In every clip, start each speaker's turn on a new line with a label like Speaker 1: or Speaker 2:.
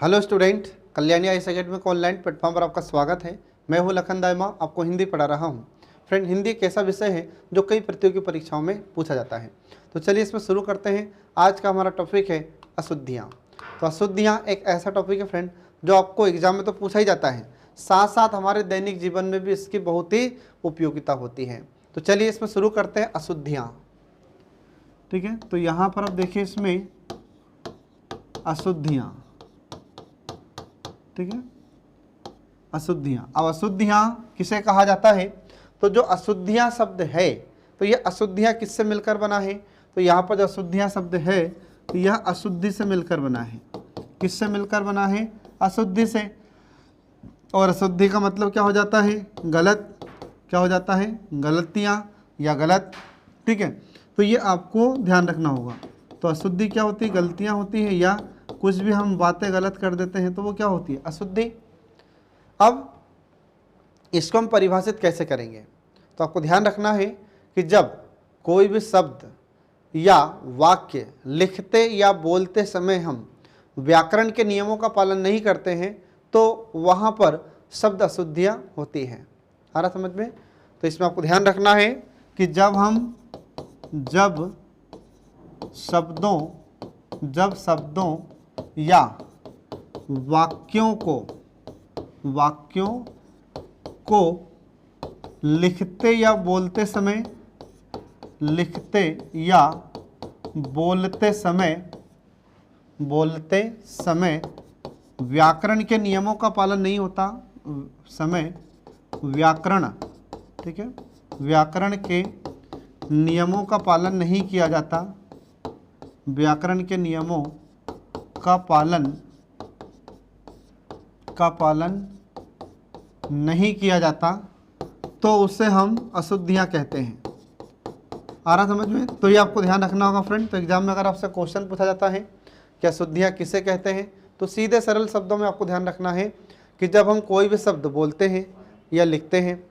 Speaker 1: Hello student, Kalyani IAS academy के online platform पर आपका स्वागत है। मैं हूं लखन दायमा, आपको हिंदी पढ़ा रहा हूं। फ्रेंड, हिंदी एक ऐसा विषय है जो कई प्रतियोगी परीक्षाओं में पूछा जाता है। तो चलिए इसमें शुरू करते हैं। आज का हमारा टॉपिक है अशुद्धियाँ। तो अशुद्धियाँ एक ऐसा टॉपिक है फ्रेंड जो आपको एग्जाम में तो पूछा ही जाता है, साथ साथ हमारे दैनिक जीवन में भी इसकी बहुत ही उपयोगिता होती है। तो चलिए इसमें शुरू करते हैं अशुद्धियाँ। ठीक है, तो यहाँ पर आप देखिए इसमें अशुद्धियाँ। ठीक है, अशुद्धियाँ। अब अशुद्धियाँ किसे कहा जाता है? तो जो अशुद्धियाँ शब्द है, तो ये अशुद्धियाँ किससे मिलकर बना है? तो यहाँ पर जो अशुद्धियाँ शब्द है तो यह अशुद्धि से मिलकर बना है। किससे मिलकर बना है? अशुद्धि से। और अशुद्धि का मतलब क्या हो जाता है? गलत। क्या हो जाता है? गलतियाँ या गलत। ठीक है, तो ये आपको ध्यान रखना होगा। तो अशुद्धि क्या होती है? गलतियाँ होती है, या कुछ भी हम बातें गलत कर देते हैं तो वो क्या होती है? अशुद्धि। अब इसको हम परिभाषित कैसे करेंगे? तो आपको ध्यान रखना है कि जब कोई भी शब्द या वाक्य लिखते या बोलते समय हम व्याकरण के नियमों का पालन नहीं करते हैं तो वहाँ पर शब्द अशुद्धियाँ होती हैं। आ रहा समझ में? तो इसमें आपको ध्यान रखना है कि जब शब्दों या वाक्यों को लिखते या बोलते समय व्याकरण के नियमों का पालन नहीं होता, ठीक है, व्याकरण के नियमों का पालन नहीं किया जाता, व्याकरण के नियमों का पालन नहीं किया जाता तो उसे हम अशुद्धियाँ कहते हैं। आ रहा समझ में? तो ये आपको ध्यान रखना होगा फ्रेंड। तो एग्जाम में अगर आपसे क्वेश्चन पूछा जाता है कि अशुद्धियाँ किसे कहते हैं, तो सीधे सरल शब्दों में आपको ध्यान रखना है कि जब हम कोई भी शब्द बोलते हैं या लिखते हैं,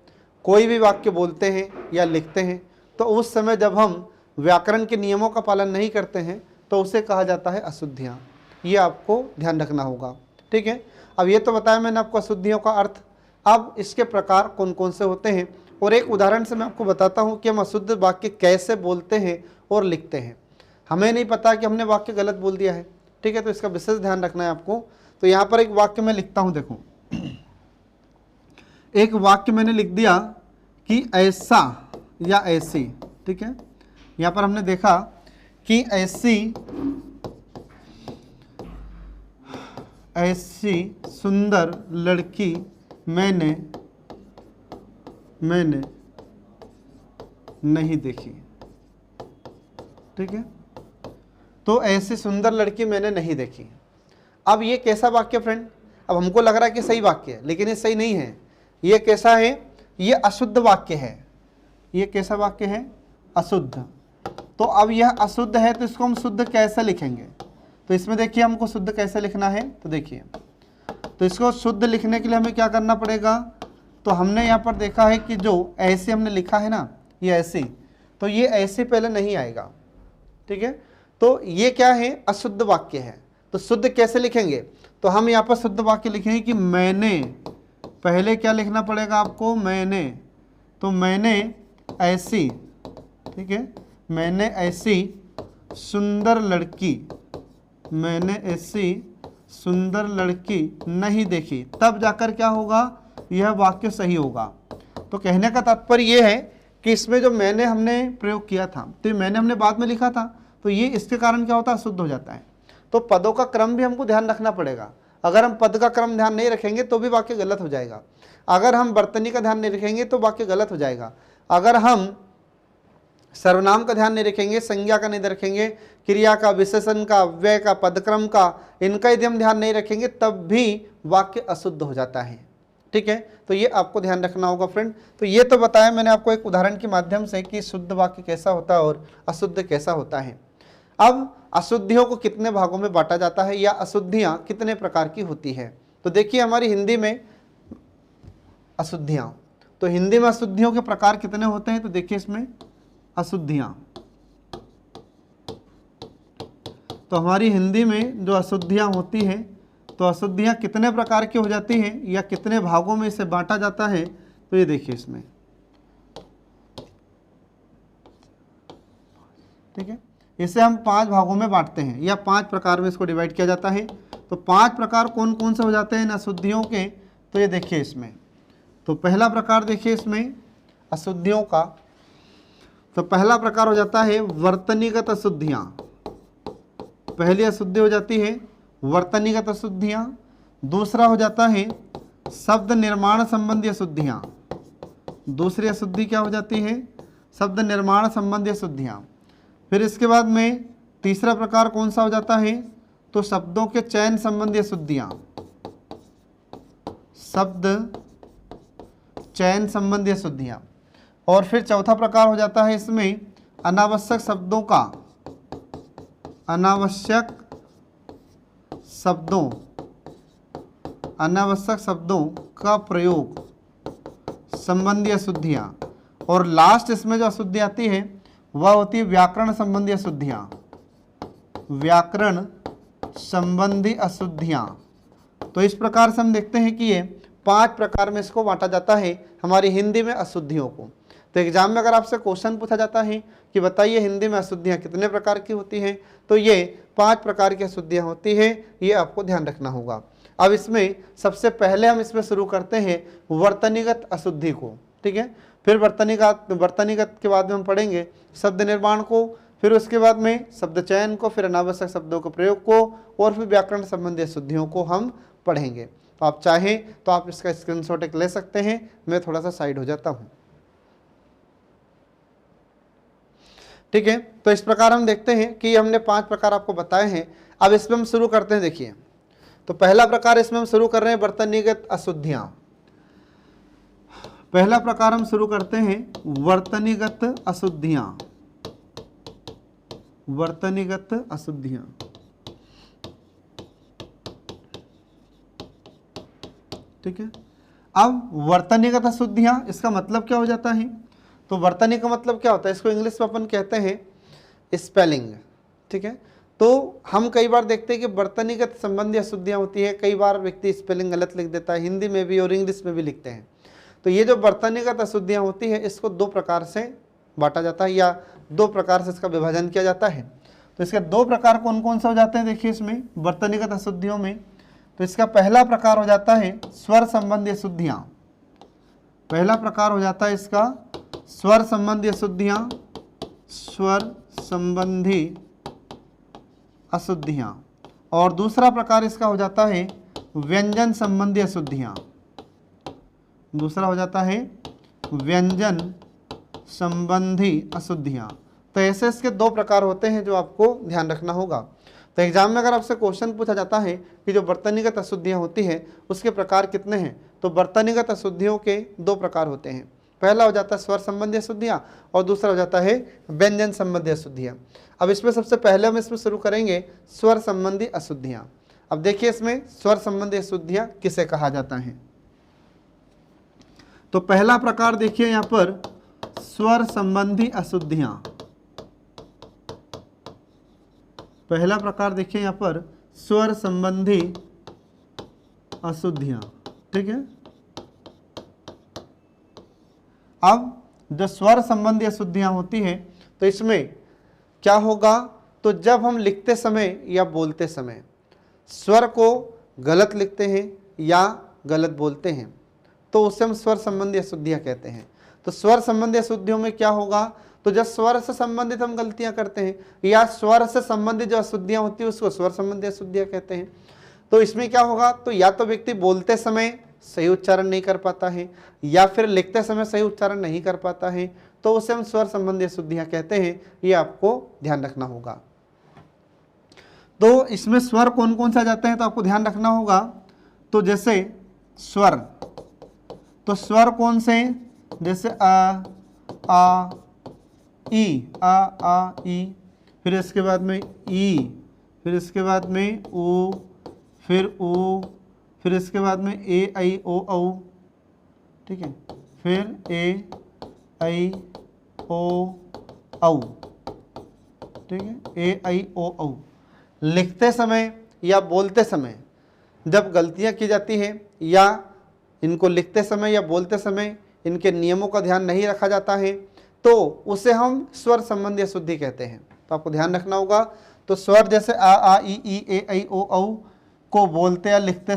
Speaker 1: कोई भी वाक्य बोलते हैं या लिखते हैं, तो उस समय जब हम व्याकरण के नियमों का पालन नहीं करते हैं तो उसे कहा जाता है अशुद्धियाँ। ये आपको ध्यान रखना होगा। ठीक है, अब ये तो बताया मैंने आपको अशुद्धियों का अर्थ। अब इसके प्रकार कौन कौन से होते हैं, और एक उदाहरण से मैं आपको बताता हूँ कि हम अशुद्ध वाक्य कैसे बोलते हैं और लिखते हैं। हमें नहीं पता कि हमने वाक्य गलत बोल दिया है। ठीक है, तो इसका विशेष ध्यान रखना है आपको। तो यहाँ पर एक वाक्य मैं लिखता हूँ, देखो एक वाक्य मैंने लिख दिया कि ऐसा या ऐसी। ठीक है, यहाँ पर हमने देखा कि ऐसी सुंदर लड़की मैंने नहीं देखी। ठीक है, तो ऐसी सुंदर लड़की मैंने नहीं देखी। अब ये कैसा वाक्य फ्रेंड? अब हमको लग रहा है कि सही वाक्य है, लेकिन ये सही नहीं है। ये कैसा है? ये अशुद्ध वाक्य है। ये कैसा वाक्य है? अशुद्ध। तो अब यह अशुद्ध है तो इसको हम शुद्ध कैसे लिखेंगे? तो इसमें देखिए हमको शुद्ध कैसे लिखना है। तो देखिए, तो इसको शुद्ध लिखने के लिए हमें क्या करना पड़ेगा? तो हमने यहाँ पर देखा है कि जो ऐसे हमने लिखा है ना, ये ऐसे, तो ये ऐसे पहले नहीं आएगा। ठीक है, तो ये क्या है? अशुद्ध वाक्य है। तो शुद्ध कैसे लिखेंगे? तो हम यहाँ पर शुद्ध वाक्य लिखेंगे कि मैंने, पहले क्या लिखना पड़ेगा आपको? मैंने। तो मैंने ऐसी, ठीक है, मैंने ऐसी सुंदर लड़की नहीं देखी। तब जाकर क्या होगा? यह वाक्य सही होगा। तो कहने का तात्पर्य यह है कि इसमें जो मैंने हमने प्रयोग किया था, तो मैंने हमने बाद में लिखा था, तो ये इसके कारण क्या होता है? शुद्ध हो जाता है। तो पदों का क्रम भी हमको ध्यान रखना पड़ेगा। अगर हम पद का क्रम ध्यान नहीं रखेंगे तो भी वाक्य गलत हो जाएगा। अगर हम वर्तनी का ध्यान नहीं रखेंगे तो वाक्य गलत हो जाएगा। अगर हम सर्वनाम का ध्यान नहीं रखेंगे, संज्ञा का नहीं रखेंगे, क्रिया का, विशेषण का, अव्यय का, पदक्रम का, इनका यदि हम ध्यान नहीं रखेंगे तब भी वाक्य अशुद्ध हो जाता है। ठीक है, तो ये आपको ध्यान रखना होगा फ्रेंड। तो ये तो बताया मैंने आपको एक उदाहरण के माध्यम से कि शुद्ध वाक्य कैसा होता है और अशुद्ध कैसा होता है। अब अशुद्धियों को कितने भागों में बांटा जाता है या अशुद्धियाँ कितने प्रकार की होती है? तो देखिए हमारी हिंदी में अशुद्धियाँ, तो हिंदी में अशुद्धियों के प्रकार कितने होते हैं? तो देखिए इसमें अशुद्धियाँ, तो हमारी हिंदी में जो अशुद्धियाँ होती हैं तो अशुद्धियाँ कितने प्रकार की हो जाती हैं या कितने भागों में इसे बांटा जाता है, तो ये देखिए इसमें, ठीक है, इसे हम 5 भागों में बांटते हैं या 5 प्रकार में इसको डिवाइड किया जाता है। तो 5 प्रकार कौन कौन से हो जाते हैं इन अशुद्धियों के, तो ये देखिए इसमें। तो पहला प्रकार देखिए इसमें अशुद्धियों का, तो पहला प्रकार हो जाता है वर्तनीगत अशुद्धियाँ। पहली अशुद्धि हो जाती है वर्तनीगत अशुद्धियाँ। दूसरा हो जाता है शब्द निर्माण संबंधी अशुद्धियाँ। दूसरी अशुद्धि क्या हो जाती है, शब्द निर्माण संबंधी अशुद्धियाँ। फिर इसके बाद में तीसरा प्रकार कौन सा हो जाता है, तो शब्दों के चयन संबंधी अशुद्धियाँ, शब्द चयन संबंधी अशुद्धियाँ। और फिर चौथा प्रकार हो जाता है इसमें अनावश्यक शब्दों का, अनावश्यक शब्दों का प्रयोग संबंधी अशुद्धियाँ। और लास्ट इसमें जो अशुद्धि आती है वह होती है व्याकरण संबंधी अशुद्धियाँ, व्याकरण संबंधी अशुद्धियाँ। तो इस प्रकार से हम देखते हैं कि ये 5 प्रकार में इसको बांटा जाता है हमारी हिंदी में अशुद्धियों को। तो एग्जाम में अगर आपसे क्वेश्चन पूछा जाता है कि बताइए हिंदी में अशुद्धियाँ कितने प्रकार की होती हैं, तो ये 5 प्रकार की अशुद्धियाँ होती हैं, ये आपको ध्यान रखना होगा। अब इसमें सबसे पहले हम इसमें शुरू करते हैं वर्तनीगत अशुद्धि को, ठीक है। फिर वर्तनीगत के बाद में हम पढ़ेंगे शब्द निर्माण को, फिर उसके बाद में शब्द चयन को, फिर अनावश्यक शब्दों के प्रयोग को, और फिर व्याकरण संबंधी अशुद्धियों को हम पढ़ेंगे। तो आप चाहें तो आप इसका स्क्रीनशॉट एक ले सकते हैं। मैं थोड़ा सा साइड हो जाता हूँ, ठीक है। तो इस प्रकार हम देखते हैं कि हमने 5 प्रकार आपको बताए हैं। अब इसमें हम शुरू करते हैं। देखिए, तो पहला प्रकार इसमें हम शुरू कर रहे हैं वर्तनीगत अशुद्धियाँ। पहला प्रकार हम शुरू करते हैं वर्तनीगत अशुद्धियाँ, वर्तनीगत अशुद्धियाँ, ठीक है। अब वर्तनीगत अशुद्धियाँ, इसका मतलब क्या हो जाता है, तो वर्तनी का मतलब क्या होता है, इसको इंग्लिश में अपन कहते हैं स्पेलिंग, ठीक है। तो हम कई बार देखते हैं कि वर्तनीगत संबंधी अशुद्धियाँ होती है, कई बार व्यक्ति स्पेलिंग गलत लिख देता है, हिंदी में भी और इंग्लिश में भी लिखते हैं। तो ये जो वर्तनीगत अशुद्धियाँ होती है इसको 2 प्रकार से बांटा जाता है या 2 प्रकार से इसका विभाजन किया जाता है। तो इसके 2 प्रकार कौन कौन से हो जाते हैं, देखिए इसमें वर्तनीगत अशुद्धियों में। तो इसका पहला प्रकार हो जाता है स्वर संबंधी अशुद्धियाँ। पहला प्रकार हो जाता है इसका स्वर संबंधी अशुद्धियाँ, स्वर संबंधी अशुद्धियाँ। और दूसरा प्रकार इसका हो जाता है व्यंजन संबंधी अशुद्धियाँ। दूसरा हो जाता है व्यंजन संबंधी अशुद्धियाँ। तो ऐसे इसके 2 प्रकार होते हैं जो आपको ध्यान रखना होगा। तो एग्जाम में अगर आपसे क्वेश्चन पूछा जाता है कि जो वर्तनीगत अशुद्धियाँ होती हैं उसके प्रकार कितने हैं, तो वर्तनीगत अशुद्धियों के 2 प्रकार होते हैं। पहला हो जाता है स्वर संबंधी अशुद्धियाँ और दूसरा हो जाता है व्यंजन संबंधी अशुद्धियाँ। अब इसमें सबसे पहले हम इसमें शुरू करेंगे स्वर संबंधी अशुद्धियाँ। अब देखिए इसमें स्वर संबंधी अशुद्धियाँ किसे कहा जाता है। तो पहला प्रकार देखिए यहाँ पर स्वर संबंधी अशुद्धियाँ। पहला प्रकार देखिए यहाँ पर स्वर संबंधी अशुद्धियाँ, ठीक है। अब जो स्वर संबंधी अशुद्धियाँ होती हैं तो इसमें क्या होगा, तो जब हम लिखते समय या बोलते समय स्वर को गलत लिखते हैं या गलत बोलते हैं तो उससे हम स्वर संबंधी अशुद्धियाँ कहते हैं। तो स्वर संबंधी अशुद्धियों में क्या होगा, तो जब स्वर से संबंधित हम गलतियाँ करते हैं या स्वर से संबंधित जो अशुद्धियाँ होती है उसको स्वर संबंधी अशुद्धियाँ कहते हैं। तो इसमें क्या होगा, तो या तो व्यक्ति बोलते समय सही उच्चारण नहीं कर पाता है या फिर लिखते समय सही उच्चारण नहीं कर पाता है, तो उसे हम स्वर संबंधी अशुद्धियाँ कहते हैं। ये आपको ध्यान रखना होगा। तो इसमें स्वर कौन कौन से आ जाते हैं तो आपको ध्यान रखना होगा। तो जैसे स्वर, तो स्वर कौन से, जैसे आ ई, आ ई, फिर इसके बाद में ई, फिर इसके बाद में ऊ, फिर ऊ, फिर इसके बाद में ए आई ओ औ, ठीक है, फिर ए आई ओ औ, ठीक है, ए आई ओ औ। लिखते समय या बोलते समय जब गलतियां की जाती हैं या इनको लिखते समय या बोलते समय इनके नियमों का ध्यान नहीं रखा जाता है तो उसे हम स्वर संबंधी अशुद्धि कहते हैं। तो आपको ध्यान रखना होगा। तो स्वर जैसे आ ई ए ऐ ओ औ को बोलते या लिखते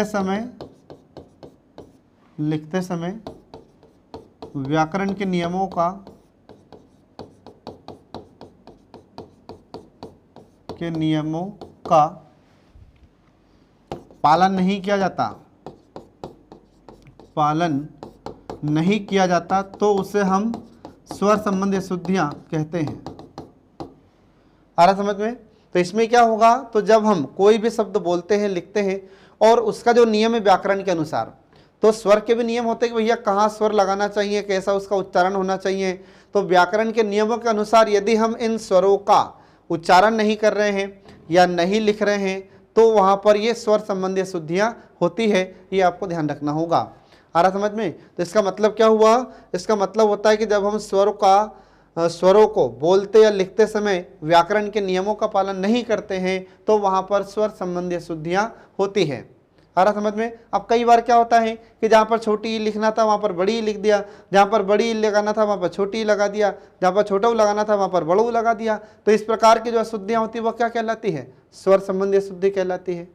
Speaker 1: समय लिखते समय व्याकरण के नियमों का पालन नहीं किया जाता तो उसे हम स्वर संबंधी अशुद्धियां कहते हैं। आ रहा समझ में? तो इसमें क्या होगा, तो जब हम कोई भी शब्द बोलते हैं लिखते हैं और उसका जो नियम है व्याकरण के अनुसार, तो स्वर के भी नियम होते हैं कि भैया कहाँ स्वर लगाना चाहिए, कैसा उसका उच्चारण होना चाहिए। तो व्याकरण के नियमों के अनुसार यदि हम इन स्वरों का उच्चारण नहीं कर रहे हैं या नहीं लिख रहे हैं तो वहाँ पर ये स्वर संबंधी अशुद्धियाँ होती है। ये आपको ध्यान रखना होगा। आ रहा समझ में? तो इसका मतलब क्या हुआ, इसका मतलब होता है कि जब हम स्वरों को बोलते या लिखते समय व्याकरण के नियमों का पालन नहीं करते हैं तो वहाँ पर स्वर संबंधी अशुद्धियाँ होती है। आ रहा समझ में? अब कई बार क्या होता है कि जहाँ पर छोटी ई लिखना था वहाँ पर बड़ी ई लिख दिया, जहाँ पर बड़ी ई लगाना था वहाँ पर छोटी ई लगा दिया, जहाँ पर छोटा ऊ लगाना था वहाँ पर बड़ा ऊ लगा दिया। तो इस प्रकार की जो अशुद्धियाँ होती है वो क्या कहलाती है? स्वर संबंधी अशुद्धि कहलाती है।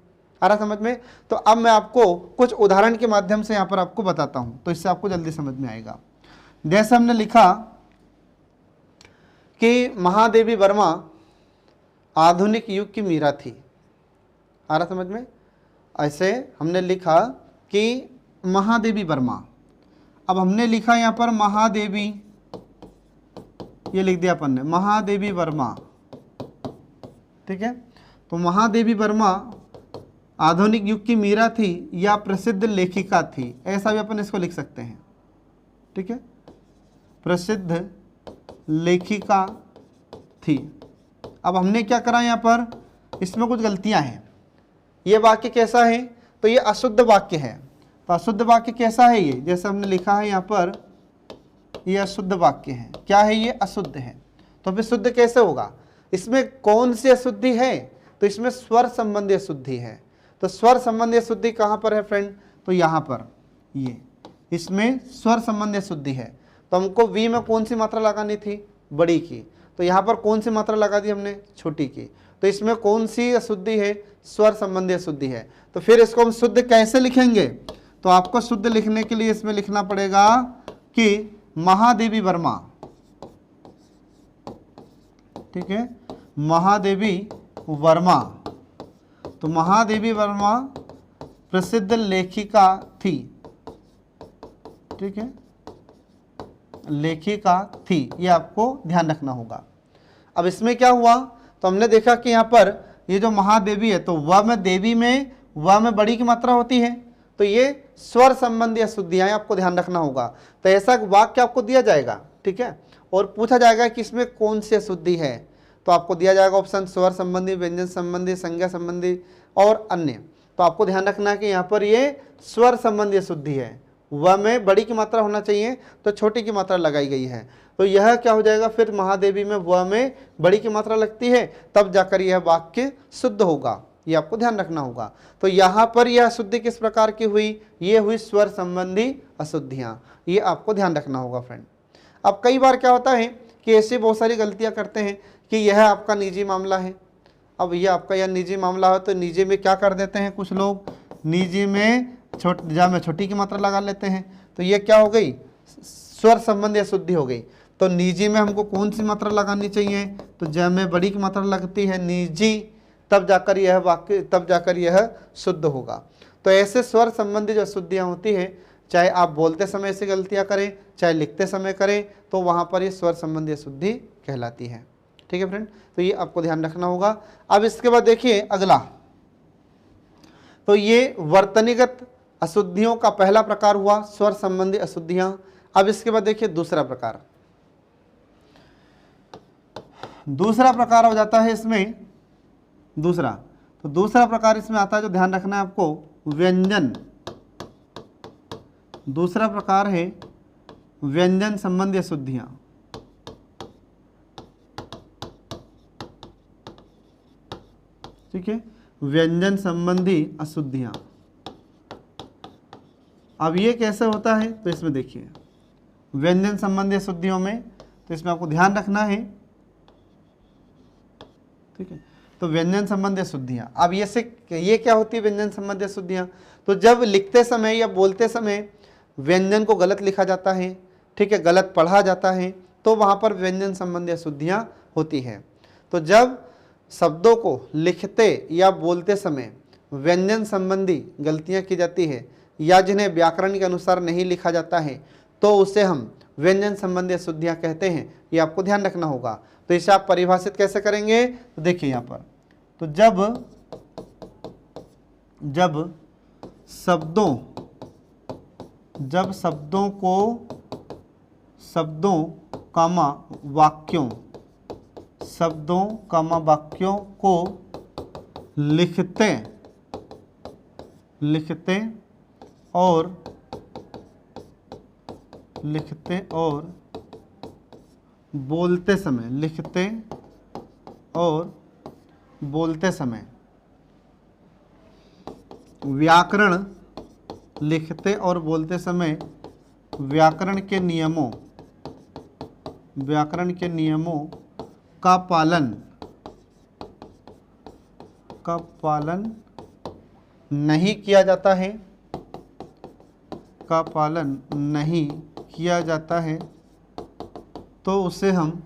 Speaker 1: आ रहा समझ में? तो अब मैं आपको कुछ उदाहरण के माध्यम से यहाँ पर आपको बताता हूँ, तो इससे आपको जल्दी समझ में आएगा। जैसे हमने लिखा कि महादेवी वर्मा आधुनिक युग की मीरा थी। आ रहा समझ में? ऐसे हमने लिखा कि महादेवी वर्मा, अब हमने लिखा यहाँ पर महादेवी, ये लिख दिया अपन ने महादेवी वर्मा, ठीक है। तो महादेवी वर्मा आधुनिक युग की मीरा थी या प्रसिद्ध लेखिका थी, ऐसा भी अपन इसको लिख सकते हैं, ठीक है। प्रसिद्ध लेखिका थी। अब हमने क्या करा यहाँ पर, इसमें कुछ गलतियां हैं। ये वाक्य कैसा है, तो ये अशुद्ध वाक्य है। तो अशुद्ध वाक्य कैसा है ये, जैसे हमने लिखा है यहाँ पर, ये अशुद्ध वाक्य है। क्या है ये? अशुद्ध है। तो फिर शुद्ध कैसे होगा? इसमें कौन सी अशुद्धि है? तो इसमें स्वर संबंधी अशुद्धि है। तो स्वर संबंधी अशुद्धि कहाँ पर है फ्रेंड? तो यहाँ पर, ये इसमें स्वर संबंधी अशुद्धि है। तो हमको वी में कौन सी मात्रा लगानी थी? बड़ी की। तो यहाँ पर कौन सी मात्रा लगा दी हमने? छोटी की। तो इसमें कौन सी अशुद्धि है? स्वर संबंधी अशुद्धि है। तो फिर इसको हम शुद्ध कैसे लिखेंगे? तो आपको शुद्ध लिखने के लिए इसमें लिखना पड़ेगा कि महादेवी वर्मा, ठीक है, महादेवी वर्मा। तो महादेवी वर्मा प्रसिद्ध लेखिका थी, ठीक है, लेखिका थी। ये आपको ध्यान रखना होगा। अब इसमें क्या हुआ, तो हमने देखा कि यहाँ पर ये जो महादेवी है तो व में देवी में व में बड़ी की मात्रा होती है। तो ये स्वर संबंधी अशुद्धियां आपको ध्यान रखना होगा। तो ऐसा वाक्य आपको दिया जाएगा, ठीक है, और पूछा जाएगा कि इसमें कौन सी अशुद्धि है। तो आपको दिया जाएगा ऑप्शन स्वर संबंधी, व्यंजन संबंधी, संज्ञा संबंधी और अन्य। तो आपको ध्यान रखना है कि यहाँ पर ये स्वर संबंधी अशुद्धि है। व में बड़ी की मात्रा होना चाहिए तो छोटी की मात्रा लगाई गई है। तो यह क्या हो जाएगा फिर, महादेवी में व में बड़ी की मात्रा लगती है, तब जाकर यह वाक्य शुद्ध होगा। ये आपको ध्यान रखना होगा। तो यहाँ पर यह अशुद्धि किस प्रकार की हुई? ये हुई स्वर संबंधी अशुद्धियाँ। ये आपको ध्यान रखना होगा फ्रेंड। अब कई बार क्या होता है कि ऐसी बहुत सारी गलतियाँ करते हैं कि यह आपका निजी मामला है। अब यह आपका यह निजी मामला है तो निजी में क्या कर देते हैं कुछ लोग, निजी में जहाँ में छोटी की मात्रा लगा लेते हैं। तो ये क्या हो गई? स्वर संबंधी अशुद्धि हो गई। तो निजी में हमको कौन सी मात्रा लगानी चाहिए? तो जहाँ में बड़ी की मात्रा लगती है निजी, तब जाकर यह वाक्य, तब जाकर यह शुद्ध होगा। तो ऐसे स्वर संबंधी जो अशुद्धियाँ होती है, चाहे आप बोलते समय ऐसी गलतियाँ करें चाहे लिखते समय करें, तो वहाँ पर ये स्वर संबंधी अशुद्धि कहलाती है। ठीक है फ्रेंड, तो ये आपको ध्यान रखना होगा। अब इसके बाद देखिए अगला, तो ये वर्तनीगत अशुद्धियों का पहला प्रकार हुआ स्वर संबंधी अशुद्धियां। अब इसके बाद देखिए दूसरा प्रकार, दूसरा प्रकार हो जाता है इसमें दूसरा। तो दूसरा प्रकार इसमें आता है जो ध्यान रखना है आपको, व्यंजन। दूसरा प्रकार है व्यंजन संबंधी अशुद्धियां। ठीक है, व्यंजन संबंधी अशुद्धियां। अब ये कैसे होता है, तो इसमें देखिए व्यंजन संबंधी अशुद्धियों में, तो इसमें आपको ध्यान रखना है, ठीक है। तो व्यंजन संबंधी अशुद्धियां, अब ये क्या होती है व्यंजन संबंधी अशुद्धियां, तो जब लिखते समय या बोलते समय व्यंजन को गलत लिखा जाता है, ठीक है, गलत पढ़ा जाता है, तो वहां पर व्यंजन संबंधी अशुद्धियां होती है। तो जब शब्दों को लिखते या बोलते समय व्यंजन संबंधी गलतियां की जाती है या जिन्हें व्याकरण के अनुसार नहीं लिखा जाता है, तो उसे हम व्यंजन संबंधी अशुद्धियां कहते हैं। ये आपको ध्यान रखना होगा। तो इसे आप परिभाषित कैसे करेंगे, तो देखिए यहाँ पर, तो जब शब्दों कामा वाक्यों को लिखते और बोलते समय व्याकरण, लिखते और बोलते समय व्याकरण के नियमों का पालन नहीं किया जाता है, तो उसे हम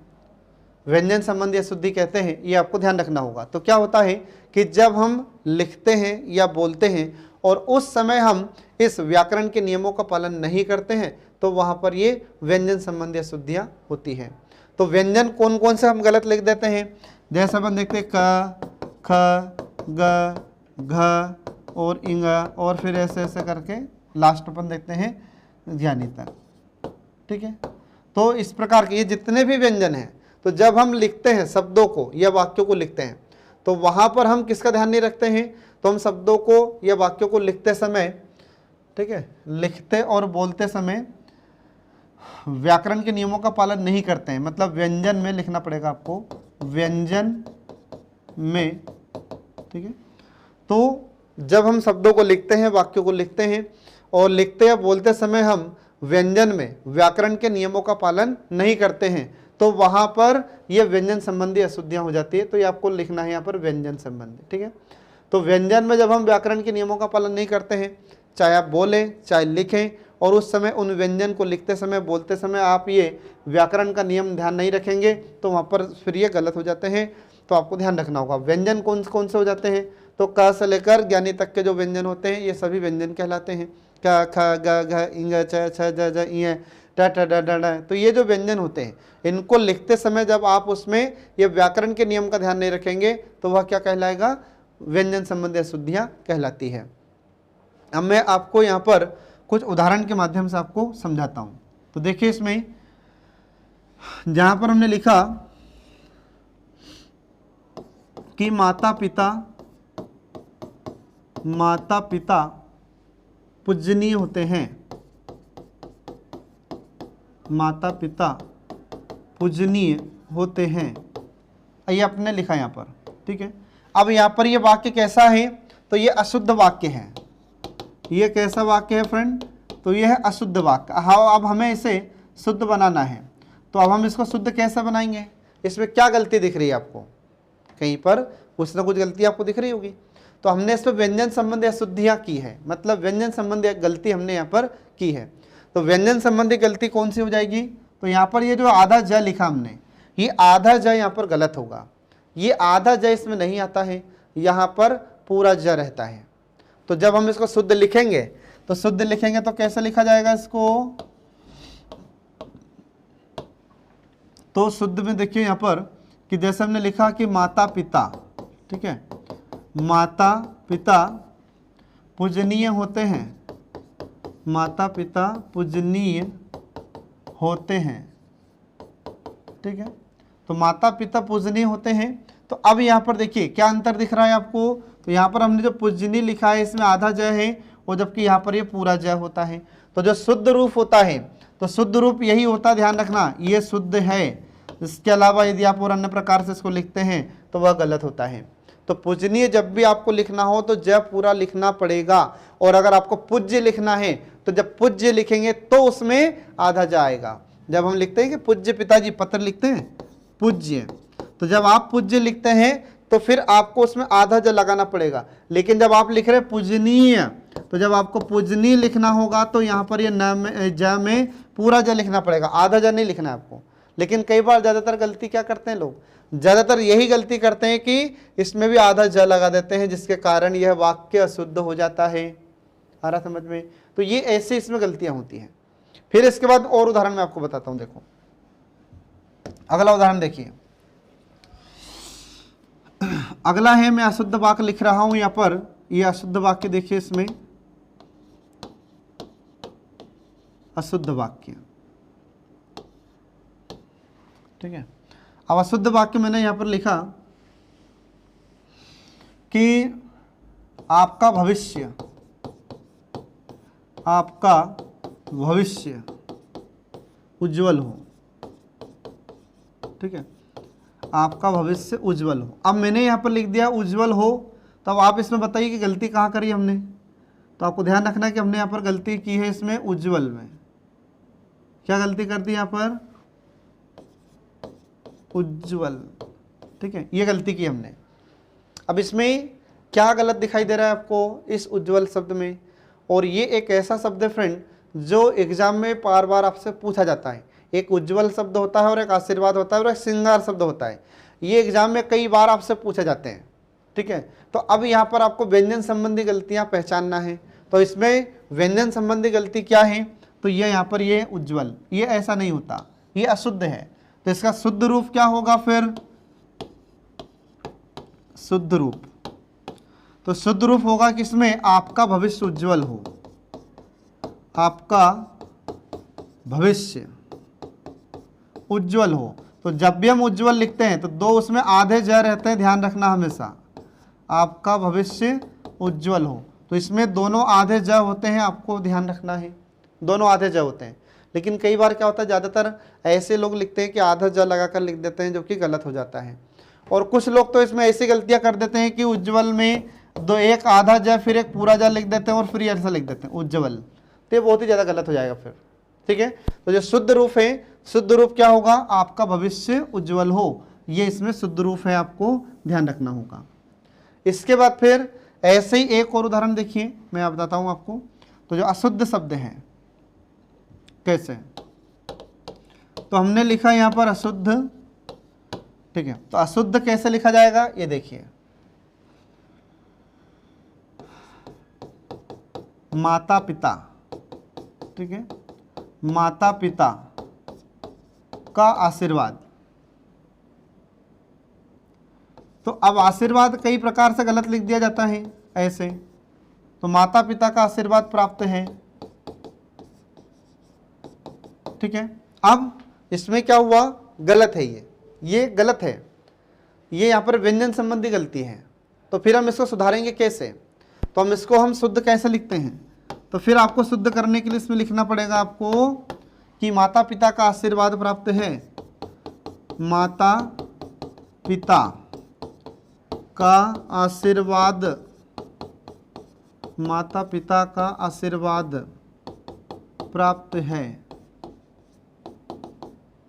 Speaker 1: व्यंजन संबंधी अशुद्धि कहते हैं। ये आपको ध्यान रखना होगा। तो क्या होता है कि जब हम लिखते हैं या बोलते हैं और उस समय हम इस व्याकरण के नियमों का पालन नहीं करते हैं, तो वहां पर ये व्यंजन संबंधी अशुद्धियां होती हैं। तो व्यंजन कौन कौन से हम गलत लिख देते हैं, जैसे अपन देखते हैं क, ख, ग, घ और इंग, और फिर ऐसे ऐसे करके लास्ट अपन देखते हैं ज्ञानी तक, ठीक है। तो इस प्रकार के ये जितने भी व्यंजन हैं, तो जब हम लिखते हैं शब्दों को या वाक्यों को लिखते हैं, तो वहां पर हम किसका ध्यान नहीं रखते हैं, तो हम शब्दों को या वाक्यों को लिखते समय, ठीक है, लिखते और बोलते समय व्याकरण के नियमों का पालन नहीं करते हैं। मतलब व्यंजन में लिखना पड़ेगा आपको, व्यंजन में, ठीक है। तो जब हम शब्दों को लिखते हैं, वाक्यों को लिखते हैं और लिखते या बोलते समय हम व्यंजन में व्याकरण के नियमों का पालन नहीं करते हैं, तो वहां पर यह व्यंजन संबंधी अशुद्धियां हो जाती है। तो ये आपको लिखना है यहाँ पर व्यंजन संबंधी, ठीक है। तो व्यंजन में जब हम व्याकरण के नियमों का पालन नहीं करते हैं, चाहे आप बोलें चाहे लिखें, और उस समय उन व्यंजन को लिखते समय बोलते समय आप ये व्याकरण का नियम ध्यान नहीं रखेंगे, तो वहाँ पर फिर ये गलत हो जाते हैं। तो आपको ध्यान रखना होगा। व्यंजन कौन कौन से हो जाते हैं, तो क से लेकर ज्ञानी तक के जो व्यंजन होते हैं ये सभी व्यंजन कहलाते हैं। क, ख, ग, घ, इंग, च, छ, ज, ज, इ, ट, ट, ड, ड, ड। तो ये जो व्यंजन होते हैं, इनको लिखते समय जब आप उसमें ये व्याकरण के नियम का ध्यान नहीं रखेंगे, तो वह क्या कहलाएगा, व्यंजन संबंधी अशुद्धियां कहलाती है। अब मैं आपको यहाँ पर कुछ उदाहरण के माध्यम से आपको समझाता हूँ। तो देखिए इसमें जहाँ पर हमने लिखा कि माता पिता पूजनीय होते हैं, माता पिता पूजनीय होते हैं, ये आपने लिखा यहाँ पर, ठीक है। अब यहाँ पर ये वाक्य कैसा है, तो ये अशुद्ध वाक्य है। ये कैसा वाक्य है फ्रेंड, तो ये है अशुद्ध वाक्य। हाँ, अब हमें इसे शुद्ध बनाना है। तो अब हम इसको शुद्ध कैसे बनाएंगे, इसमें क्या गलती दिख रही है आपको, कहीं पर कुछ ना कुछ गलती आपको दिख रही होगी। तो हमने इसमें व्यंजन संबंधी अशुद्धियाँ की है, मतलब व्यंजन संबंधी गलती हमने यहाँ पर की है। तो व्यंजन संबंधी गलती कौन सी हो जाएगी, तो यहाँ पर ये जो आधा ज लिखा हमने, ये आधा ज यहाँ पर गलत होगा। ये आधा ज इसमें नहीं आता है, यहाँ पर पूरा ज रहता है। तो जब हम इसको शुद्ध लिखेंगे, तो शुद्ध लिखेंगे तो कैसे लिखा जाएगा इसको, तो शुद्ध में देखिए यहाँ पर कि जैसे हमने लिखा कि माता पिता, ठीक है, माता पिता पूजनीय होते हैं, माता पिता पूजनीय होते हैं, ठीक है। तो माता पिता पूजनीय होते हैं। तो अब यहाँ पर देखिए क्या अंतर दिख रहा है आपको, तो यहाँ पर हमने जो पूजनीय लिखा है इसमें आधा ज है, और जबकि यहाँ पर ये पूरा ज होता है। तो जो शुद्ध रूप होता है, तो शुद्ध रूप यही होता है, ध्यान रखना, ये शुद्ध है। इसके अलावा यदि आप और अन्य प्रकार से इसको लिखते हैं तो वह गलत होता है। तो पूजनीय जब भी आपको लिखना हो तो ज पूरा लिखना पड़ेगा, और अगर आपको पूज्य लिखना है तो जब पूज्य लिखेंगे तो उसमें आधा ज आएगा। जब हम लिखते हैं कि पूज्य पिताजी, पत्र लिखते हैं पूज्य, तो जब आप पूज्य लिखते हैं तो फिर आपको उसमें आधा ज लगाना पड़ेगा। लेकिन जब आप लिख रहे हैं पूजनीय, तो जब आपको पूजनीय लिखना होगा तो यहाँ पर ये ज में पूरा ज लिखना पड़ेगा, आधा ज नहीं लिखना है आपको। लेकिन कई बार ज़्यादातर गलती क्या करते हैं लोग, ज़्यादातर यही गलती करते हैं कि इसमें भी आधा ज लगा देते हैं, जिसके कारण यह वाक्य अशुद्ध हो जाता है। आ रहा समझ में? तो ये ऐसे इसमें गलतियां होती हैं। फिर इसके बाद और उदाहरण मैं आपको बताता हूं। देखो अगला उदाहरण देखिए, अगला है, मैं अशुद्ध वाक्य लिख रहा हूं यहां पर। ये अशुद्ध वाक्य देखिए, इसमें अशुद्ध वाक्य, ठीक है। अब अशुद्ध वाक्य मैंने यहां पर लिखा कि आपका भविष्य, आपका भविष्य उज्जवल हो, ठीक है, आपका भविष्य उज्जवल हो। अब मैंने यहाँ पर लिख दिया उज्जवल हो, तो अब आप इसमें बताइए कि गलती कहाँ करी हमने। तो आपको ध्यान रखना है कि हमने यहाँ पर गलती की है इसमें उज्जवल में। क्या गलती कर दी यहाँ पर? उज्जवल, ठीक है, ये गलती की हमने। अब इसमें क्या गलत दिखाई दे रहा है आपको इस उज्जवल शब्द में? और ये एक ऐसा शब्द है फ्रेंड जो एग्जाम में बार बार आपसे पूछा जाता है। एक उज्जवल शब्द होता है और एक आशीर्वाद होता है और एक श्रृंगार शब्द होता है। ये एग्जाम में कई बार आपसे पूछे जाते हैं, ठीक है। तो अब यहाँ पर आपको व्यंजन संबंधी गलतियाँ पहचानना है। तो इसमें व्यंजन संबंधी गलती क्या है? तो ये यहाँ पर ये उज्जवल, ये ऐसा नहीं होता, ये अशुद्ध है। तो इसका शुद्ध रूप क्या होगा फिर? शुद्ध रूप, तो शुद्ध रूप होगा किसमें? आपका भविष्य उज्जवल हो, आपका भविष्य उज्जवल हो। तो जब भी हम उज्जवल लिखते हैं तो दो उसमें आधे ज रहते हैं, ध्यान रखना हमेशा। आपका भविष्य उज्जवल हो, तो इसमें दोनों आधे ज होते हैं, आपको ध्यान रखना है, दोनों आधे ज होते हैं। लेकिन कई बार क्या होता है, ज़्यादातर ऐसे लोग लिखते हैं कि आधा ज लगाकर लिख देते हैं, जो कि गलत हो जाता है। और कुछ लोग तो इसमें ऐसी गलतियां कर देते हैं कि उज्जवल में दो, एक आधा ज फिर एक पूरा ज लिख देते हैं और फिर ऐसा लिख देते हैं उज्जवल। तो ये बहुत ही ज़्यादा गलत हो जाएगा फिर, ठीक है। तो जो शुद्ध रूप है, शुद्ध रूप क्या होगा? आपका भविष्य उज्जवल हो, ये इसमें शुद्ध रूप है, आपको ध्यान रखना होगा। इसके बाद फिर ऐसे ही एक और उदाहरण देखिए, मैं आप बताता हूँ आपको। तो जो अशुद्ध शब्द हैं कैसे, तो हमने लिखा यहाँ पर अशुद्ध, ठीक है। तो अशुद्ध कैसे लिखा जाएगा ये देखिए, माता पिता, ठीक है, माता पिता का आशीर्वाद। तो अब आशीर्वाद कई प्रकार से गलत लिख दिया जाता है ऐसे। तो माता पिता का आशीर्वाद प्राप्त है, ठीक है। अब इसमें क्या हुआ? गलत है, ये गलत है, ये यहाँ पर व्यंजन संबंधी गलती है। तो फिर हम इसको सुधारेंगे कैसे? तो हम इसको हम शुद्ध कैसे लिखते हैं? तो फिर आपको शुद्ध करने के लिए इसमें लिखना पड़ेगा आपको कि माता पिता का आशीर्वाद प्राप्त है, माता पिता का आशीर्वाद, माता पिता का आशीर्वाद प्राप्त है।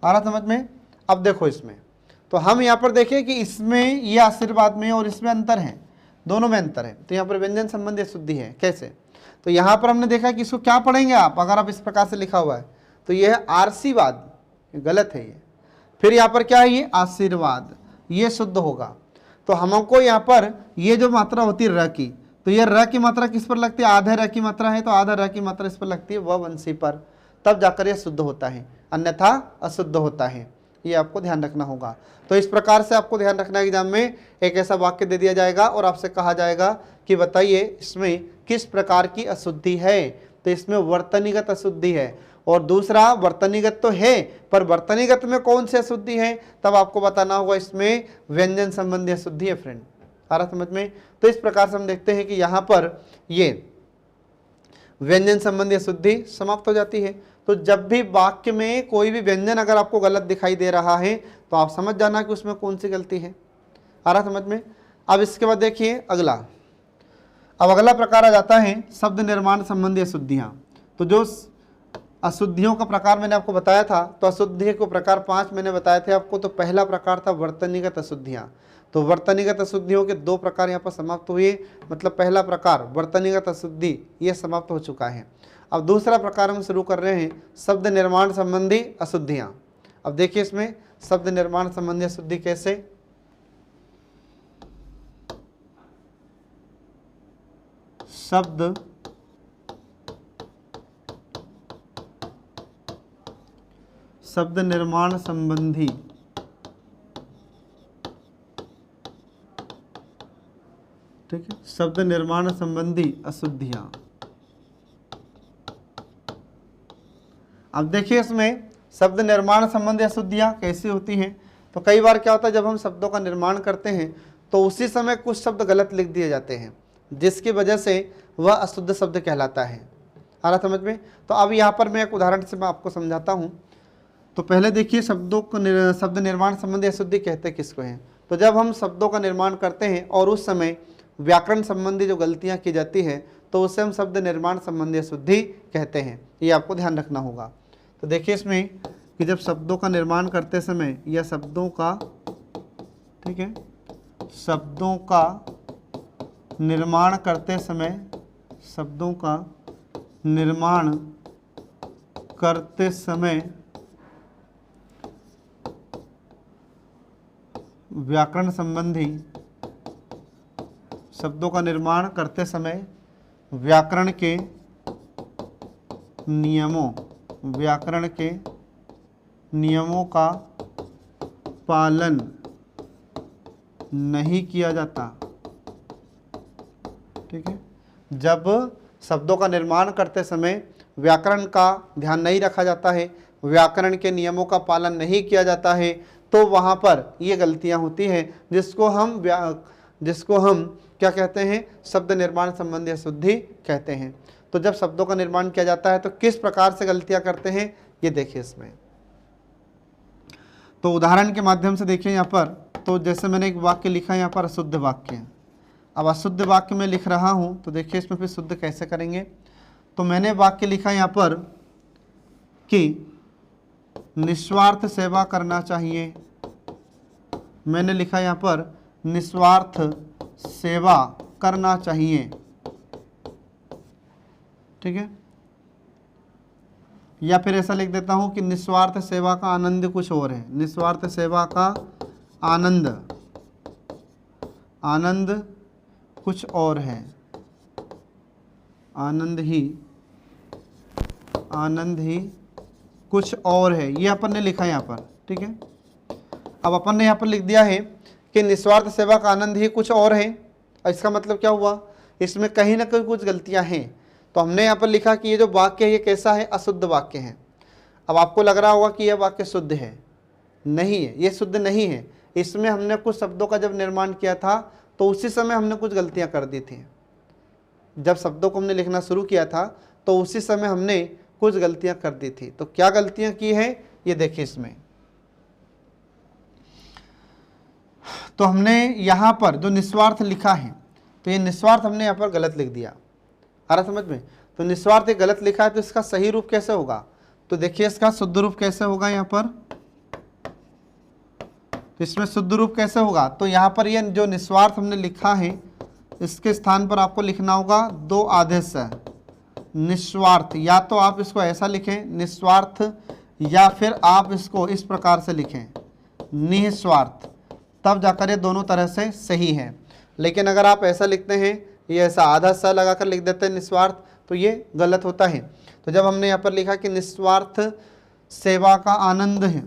Speaker 1: आ रहा समझ में? अब देखो इसमें, तो हम यहाँ पर देखें कि इसमें ये आशीर्वाद में और इसमें अंतर है, दोनों में अंतर है। तो यहाँ पर व्यंजन संबंधी अशुद्धि है, कैसे? तो यहाँ पर हमने देखा कि इसको क्या पढ़ेंगे आप, अगर आप इस प्रकार से लिखा हुआ है तो यह है आरसीवाद, गलत है ये। फिर यहाँ पर क्या है? ये आशीर्वाद, ये शुद्ध होगा। तो हमको यहाँ पर ये जो मात्रा होती है र की, तो ये र की मात्रा किस पर लगती है? आधे र की मात्रा है, तो आधा र की मात्रा इस पर लगती है वंशी पर, तब जाकर यह शुद्ध होता है, अन्यथा अशुद्ध होता है। ये आपको ध्यान रखना होगा। तो इस प्रकार से आपको ध्यान रखना है, एग्जाम में एक ऐसा वाक्य दे दिया जाएगा और आपसे कहा जाएगा कि बताइए इसमें किस प्रकार की अशुद्धि है। तो इसमें वर्तनीगत अशुद्धि है, और दूसरा वर्तनीगत तो है पर वर्तनीगत में कौन सी अशुद्धि है, तब आपको बताना होगा इसमें व्यंजन संबंधी अशुद्धि है फ्रेंड। आ रहा समझ में? तो इस प्रकार से हम देखते हैं कि यहाँ पर ये व्यंजन संबंधी अशुद्धि समाप्त हो जाती है। तो जब भी वाक्य में कोई भी व्यंजन अगर आपको गलत दिखाई दे रहा है तो आप समझ जाना कि उसमें कौन सी गलती है। आ रहा समझ में? अब इसके बाद देखिए अगला, अब अगला प्रकार आ जाता है शब्द निर्माण संबंधी अशुद्धियाँ। तो जो अशुद्धियों का प्रकार मैंने आपको बताया था, तो अशुद्धि को प्रकार 5 मैंने बताए थे आपको। तो पहला प्रकार था वर्तनीगत अशुद्धियाँ। तो वर्तनीगत अशुद्धियों के 2 प्रकार यहाँ पर समाप्त हुए, मतलब पहला प्रकार वर्तनीगत अशुद्धि ये समाप्त हो चुका है। अब दूसरा प्रकार हम शुरू कर रहे हैं शब्द निर्माण संबंधी अशुद्धियाँ। अब देखिए इसमें शब्द निर्माण संबंधी अशुद्धि कैसे, शब्द निर्माण संबंधी ठीक है, शब्द निर्माण संबंधी अशुद्धियां। अब देखिए इसमें शब्द निर्माण संबंधी अशुद्धियां कैसी होती हैं। तो कई बार क्या होता है, जब हम शब्दों का निर्माण करते हैं तो उसी समय कुछ शब्द गलत लिख दिए जाते हैं, जिसकी वजह से वह अशुद्ध शब्द कहलाता है। आ रहा समझ में। तो अब यहाँ पर मैं एक उदाहरण से मैं आपको समझाता हूँ। तो पहले देखिए शब्दों को शब्द निर्माण संबंधी अशुद्धि कहते किसको हैं। तो जब हम शब्दों का निर्माण करते हैं और उस समय व्याकरण संबंधी जो गलतियाँ की जाती हैं तो उसे हम शब्द निर्माण संबंधी अशुद्धि कहते हैं। ये आपको ध्यान रखना होगा। तो देखिए इसमें कि जब शब्दों का निर्माण करते समय या शब्दों का ठीक है, शब्दों का निर्माण करते समय, शब्दों का निर्माण करते समय व्याकरण संबंधी, शब्दों का निर्माण करते समय व्याकरण के नियमों, व्याकरण के नियमों का पालन नहीं किया जाता। ठीक है, जब शब्दों का निर्माण करते समय व्याकरण का ध्यान नहीं रखा जाता है, व्याकरण के नियमों का पालन नहीं किया जाता है, तो वहाँ पर ये गलतियाँ होती हैं, जिसको हम क्या कहते हैं, शब्द निर्माण संबंधी अशुद्धि कहते हैं। तो जब शब्दों का निर्माण किया जाता है तो किस प्रकार से गलतियाँ करते हैं ये देखिए इसमें। तो उदाहरण के माध्यम से देखिए यहाँ पर। तो जैसे मैंने एक वाक्य लिखा है यहाँ पर अशुद्ध वाक्य। अब अशुद्ध वाक्य में लिख रहा हूँ तो देखिए इसमें फिर शुद्ध कैसे करेंगे। तो मैंने वाक्य लिखा यहाँ पर कि निस्वार्थ सेवा करना चाहिए। मैंने लिखा यहाँ पर निस्वार्थ सेवा करना चाहिए। ठीक है, या फिर ऐसा लिख देता हूँ कि निस्वार्थ सेवा का आनंद कुछ और है। निस्वार्थ सेवा का आनंद कुछ और है। आनंद ही कुछ और है, ये अपन ने लिखा है यहाँ पर। ठीक है, अब अपन ने यहाँ पर लिख दिया है कि निस्वार्थ सेवा का आनंद ही कुछ और है। इसका मतलब क्या हुआ, इसमें कहीं ना कहीं कुछ गलतियाँ हैं। तो हमने यहाँ पर लिखा कि ये जो वाक्य है ये कैसा है, अशुद्ध वाक्य है। अब आपको लग रहा होगा कि यह वाक्य शुद्ध है, नहीं है, ये शुद्ध नहीं है। इसमें हमने कुछ शब्दों का जब निर्माण किया था तो उसी समय हमने कुछ गलतियाँ कर दी थी। जब शब्दों को हमने लिखना शुरू किया था तो उसी समय हमने कुछ गलतियाँ कर दी थी। तो क्या गलतियाँ की है ये देखिए इसमें। तो हमने यहाँ पर जो निस्वार्थ लिखा है तो ये निस्वार्थ हमने यहाँ पर गलत लिख दिया। आ रहा समझ में। तो निस्वार्थ गलत लिखा है तो इसका सही रूप कैसे होगा, तो देखिए इसका शुद्ध रूप कैसे होगा यहाँ पर। तो इसमें शुद्ध रूप कैसे होगा, तो यहाँ पर ये जो निस्वार्थ हमने लिखा है इसके स्थान पर आपको लिखना होगा 2 आदेश है निस्वार्थ। या तो आप इसको ऐसा लिखें निस्वार्थ, या फिर आप इसको इस प्रकार से लिखें निस्वार्थ, तब जाकर ये दोनों तरह से सही है। लेकिन अगर आप ऐसा लिखते हैं, ये ऐसा आधा सा लगाकर लिख देते हैं निस्वार्थ, तो ये गलत होता है। तो जब हमने यहाँ पर लिखा कि निस्वार्थ सेवा का आनंद है,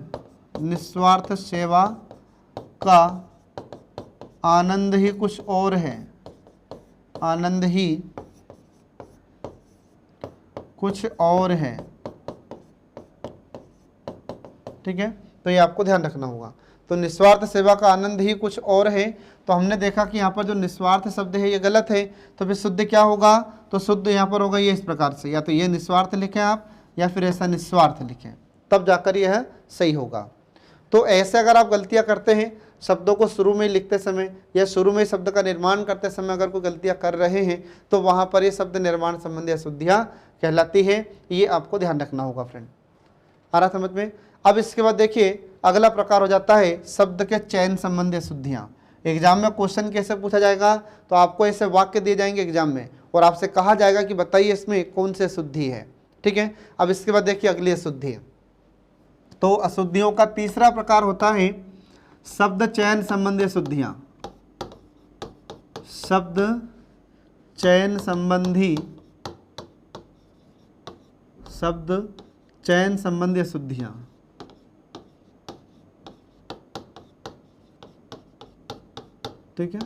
Speaker 1: निस्वार्थ सेवा का आनंद ही कुछ और है, आनंद ही कुछ और है। ठीक है, तो ये आपको ध्यान रखना होगा। तो निस्वार्थ सेवा का आनंद ही कुछ और है। तो हमने देखा कि यहाँ पर जो निस्वार्थ शब्द है ये गलत है, तो फिर शुद्ध क्या होगा, तो शुद्ध यहाँ पर होगा ये इस प्रकार से, या तो ये निस्वार्थ लिखें आप या फिर ऐसा निस्वार्थ लिखें, तब जाकर यह सही होगा। तो ऐसे अगर आप गलतियाँ करते हैं शब्दों को शुरू में लिखते समय या शुरू में शब्द का निर्माण करते समय अगर कोई गलतियां कर रहे हैं तो वहां पर ये शब्द निर्माण संबंधी अशुद्धियां कहलाती है। ये आपको ध्यान रखना होगा फ्रेंड। आ रहा समझ में। अब इसके बाद देखिए अगला प्रकार हो जाता है शब्द के चयन संबंधी अशुद्धियां। एग्जाम में क्वेश्चन कैसे पूछा जाएगा, तो आपको ऐसे वाक्य दिए जाएंगे एग्जाम में और आपसे कहा जाएगा कि बताइए इसमें कौन सी अशुद्धि है। ठीक है, अब इसके बाद देखिए अगली अशुद्धि। तो अशुद्धियों का तीसरा प्रकार होता है शब्द चयन संबंधी अशुद्धियां। शब्द चयन संबंधी अशुद्धियां। ठीक है,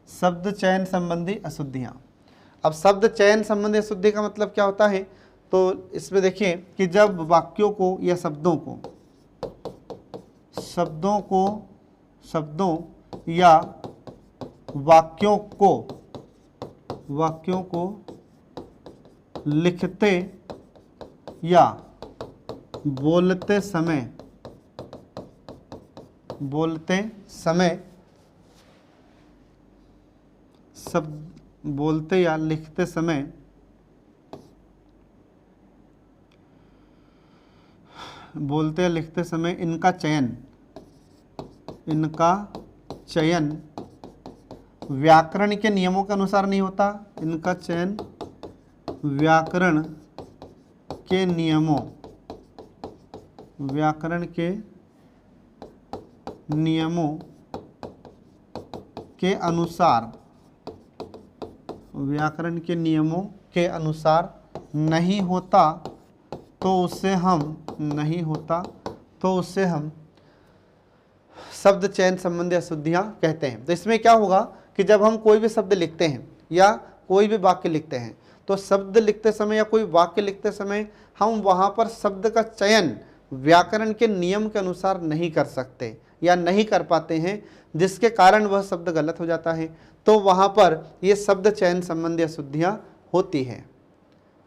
Speaker 1: शब्द चयन संबंधी अशुद्धियां। अब शब्द चयन संबंधी अशुद्धि का मतलब क्या होता है, तो इसमें देखिए कि जब वाक्यों को या शब्दों या वाक्यों को लिखते या बोलते समय बोलते या लिखते समय इनका चयन व्याकरण के नियमों के अनुसार नहीं होता। इनका चयन व्याकरण के नियमों के अनुसार नहीं होता तो उससे हम शब्द चयन संबंधी अशुद्धियां कहते हैं। तो इसमें क्या होगा कि जब हम कोई भी शब्द लिखते हैं या कोई भी वाक्य लिखते हैं तो शब्द लिखते समय या कोई वाक्य लिखते समय हम वहां पर शब्द का चयन व्याकरण के नियम के अनुसार नहीं कर सकते या नहीं कर पाते हैं, जिसके कारण वह शब्द गलत हो जाता है। तो वहां पर ये शब्द चयन संबंधी अशुद्धियां होती है।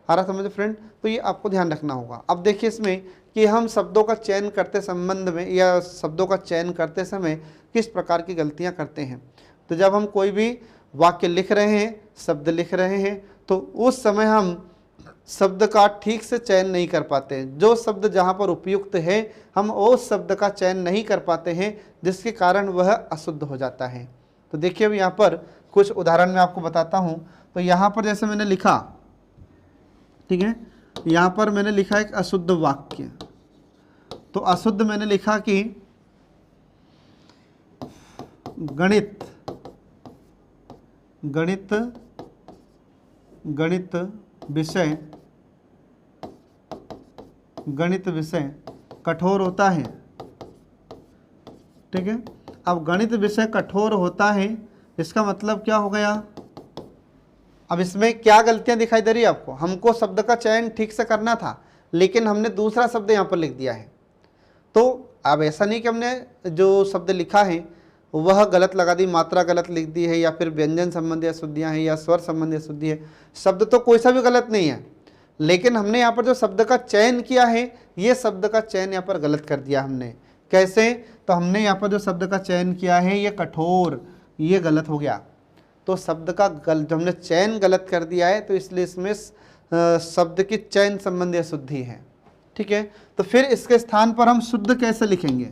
Speaker 1: आ रहा समझ फ्रेंड। तो ये आपको ध्यान रखना होगा। अब देखिए इसमें कि हम शब्दों का चयन करते संबंध में या शब्दों का चयन करते समय किस प्रकार की गलतियां करते हैं। तो जब हम कोई भी वाक्य लिख रहे हैं, शब्द लिख रहे हैं, तो उस समय हम शब्द का ठीक से चयन नहीं कर पाते। जो शब्द जहाँ पर उपयुक्त है हम उस शब्द का चयन नहीं कर पाते हैं, जिसके कारण वह अशुद्ध हो जाता है। तो देखिए अब यहाँ पर कुछ उदाहरण मैं आपको बताता हूँ। तो यहाँ पर जैसे मैंने लिखा, ठीक है, यहाँ पर मैंने लिखा एक अशुद्ध वाक्य। तो अशुद्ध मैंने लिखा कि गणित विषय कठोर होता है। ठीक है, अब गणित विषय कठोर होता है, इसका मतलब क्या हो गया। अब इसमें क्या गलतियां दिखाई दे रही है आपको। हमको शब्द का चयन ठीक से करना था, लेकिन हमने दूसरा शब्द यहाँ पर लिख दिया है। तो अब ऐसा नहीं कि हमने जो शब्द लिखा है वह गलत लगा दी, मात्रा गलत लिख दी है, या फिर व्यंजन संबंधी अशुद्धियां हैं या स्वर संबंधी अशुद्धि है। शब्द तो कोई सा भी गलत नहीं है, लेकिन हमने यहाँ पर जो शब्द का चयन किया है, ये शब्द का चयन यहाँ पर गलत कर दिया हमने। कैसे, तो हमने यहाँ पर जो शब्द का चयन किया है ये कठोर, ये गलत हो गया। तो शब्द का जो हमने चयन गलत कर दिया है, तो इसलिए इसमें शब्द की चयन संबंधी अशुद्धि है। ठीक है, तो फिर इसके स्थान पर हम शुद्ध कैसे लिखेंगे,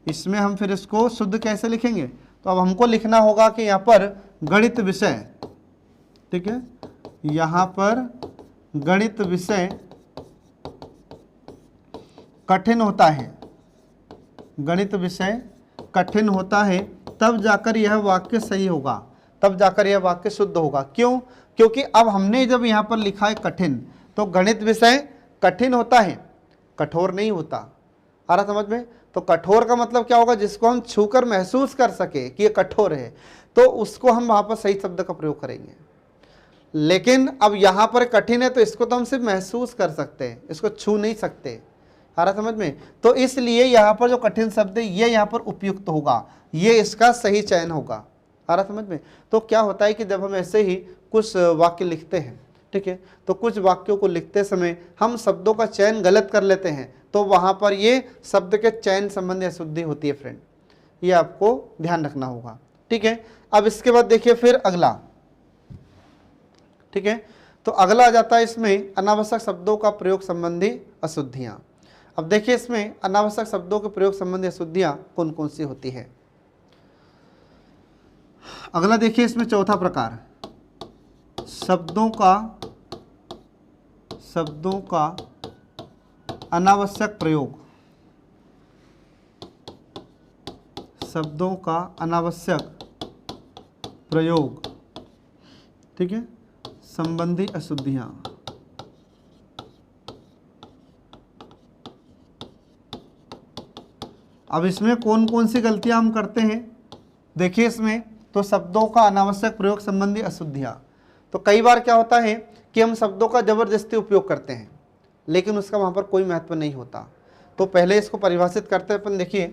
Speaker 1: इसमें हम फिर इसको शुद्ध कैसे लिखेंगे। तो अब हमको लिखना होगा कि यहाँ पर गणित विषय, ठीक है, यहाँ पर गणित विषय कठिन होता है, गणित विषय कठिन होता है, तब जाकर यह वाक्य सही होगा, तब जाकर यह वाक्य शुद्ध होगा। क्यों, क्योंकि अब हमने जब यहाँ पर लिखा है कठिन, तो गणित विषय कठिन होता है, कठोर नहीं होता। आ रहा समझ में। तो कठोर का मतलब क्या होगा, जिसको हम छूकर महसूस कर सके कि ये कठोर है, तो उसको हम वहां पर सही शब्द का प्रयोग करेंगे। लेकिन अब यहाँ पर कठिन है, तो इसको तो हम सिर्फ महसूस कर सकते हैं, इसको छू नहीं सकते। आ रहा समझ में। तो इसलिए यहाँ पर जो कठिन शब्द है ये यहाँ पर उपयुक्त होगा, ये इसका सही चयन होगा। आ रहा समझ में। तो क्या होता है कि जब हम ऐसे ही कुछ वाक्य लिखते हैं, ठीक है, तो कुछ वाक्यों को लिखते समय हम शब्दों का चयन गलत कर लेते हैं, तो वहाँ पर ये शब्द के चयन संबंधी अशुद्धि होती है फ्रेंड। ये आपको ध्यान रखना होगा। ठीक है, अब इसके बाद देखिए फिर अगला। ठीक है, तो अगला आ जाता है इसमें अनावश्यक शब्दों का प्रयोग संबंधी अशुद्धियां। अब देखिए इसमें अनावश्यक शब्दों के प्रयोग संबंधी अशुद्धियां कौन कौन सी होती है। अगला देखिए इसमें चौथा प्रकार, शब्दों का अनावश्यक प्रयोग, शब्दों का अनावश्यक प्रयोग, ठीक है, संबंधी अशुद्धियां। अब इसमें कौन कौन सी गलतियां हम करते हैं देखिए इसमें, तो शब्दों का अनावश्यक प्रयोग संबंधी अशुद्धियां। तो कई बार क्या होता है कि हम शब्दों का जबरदस्ती उपयोग करते हैं, लेकिन उसका वहां पर कोई महत्व नहीं होता। तो पहले इसको परिभाषित करते हैं अपन। देखिए,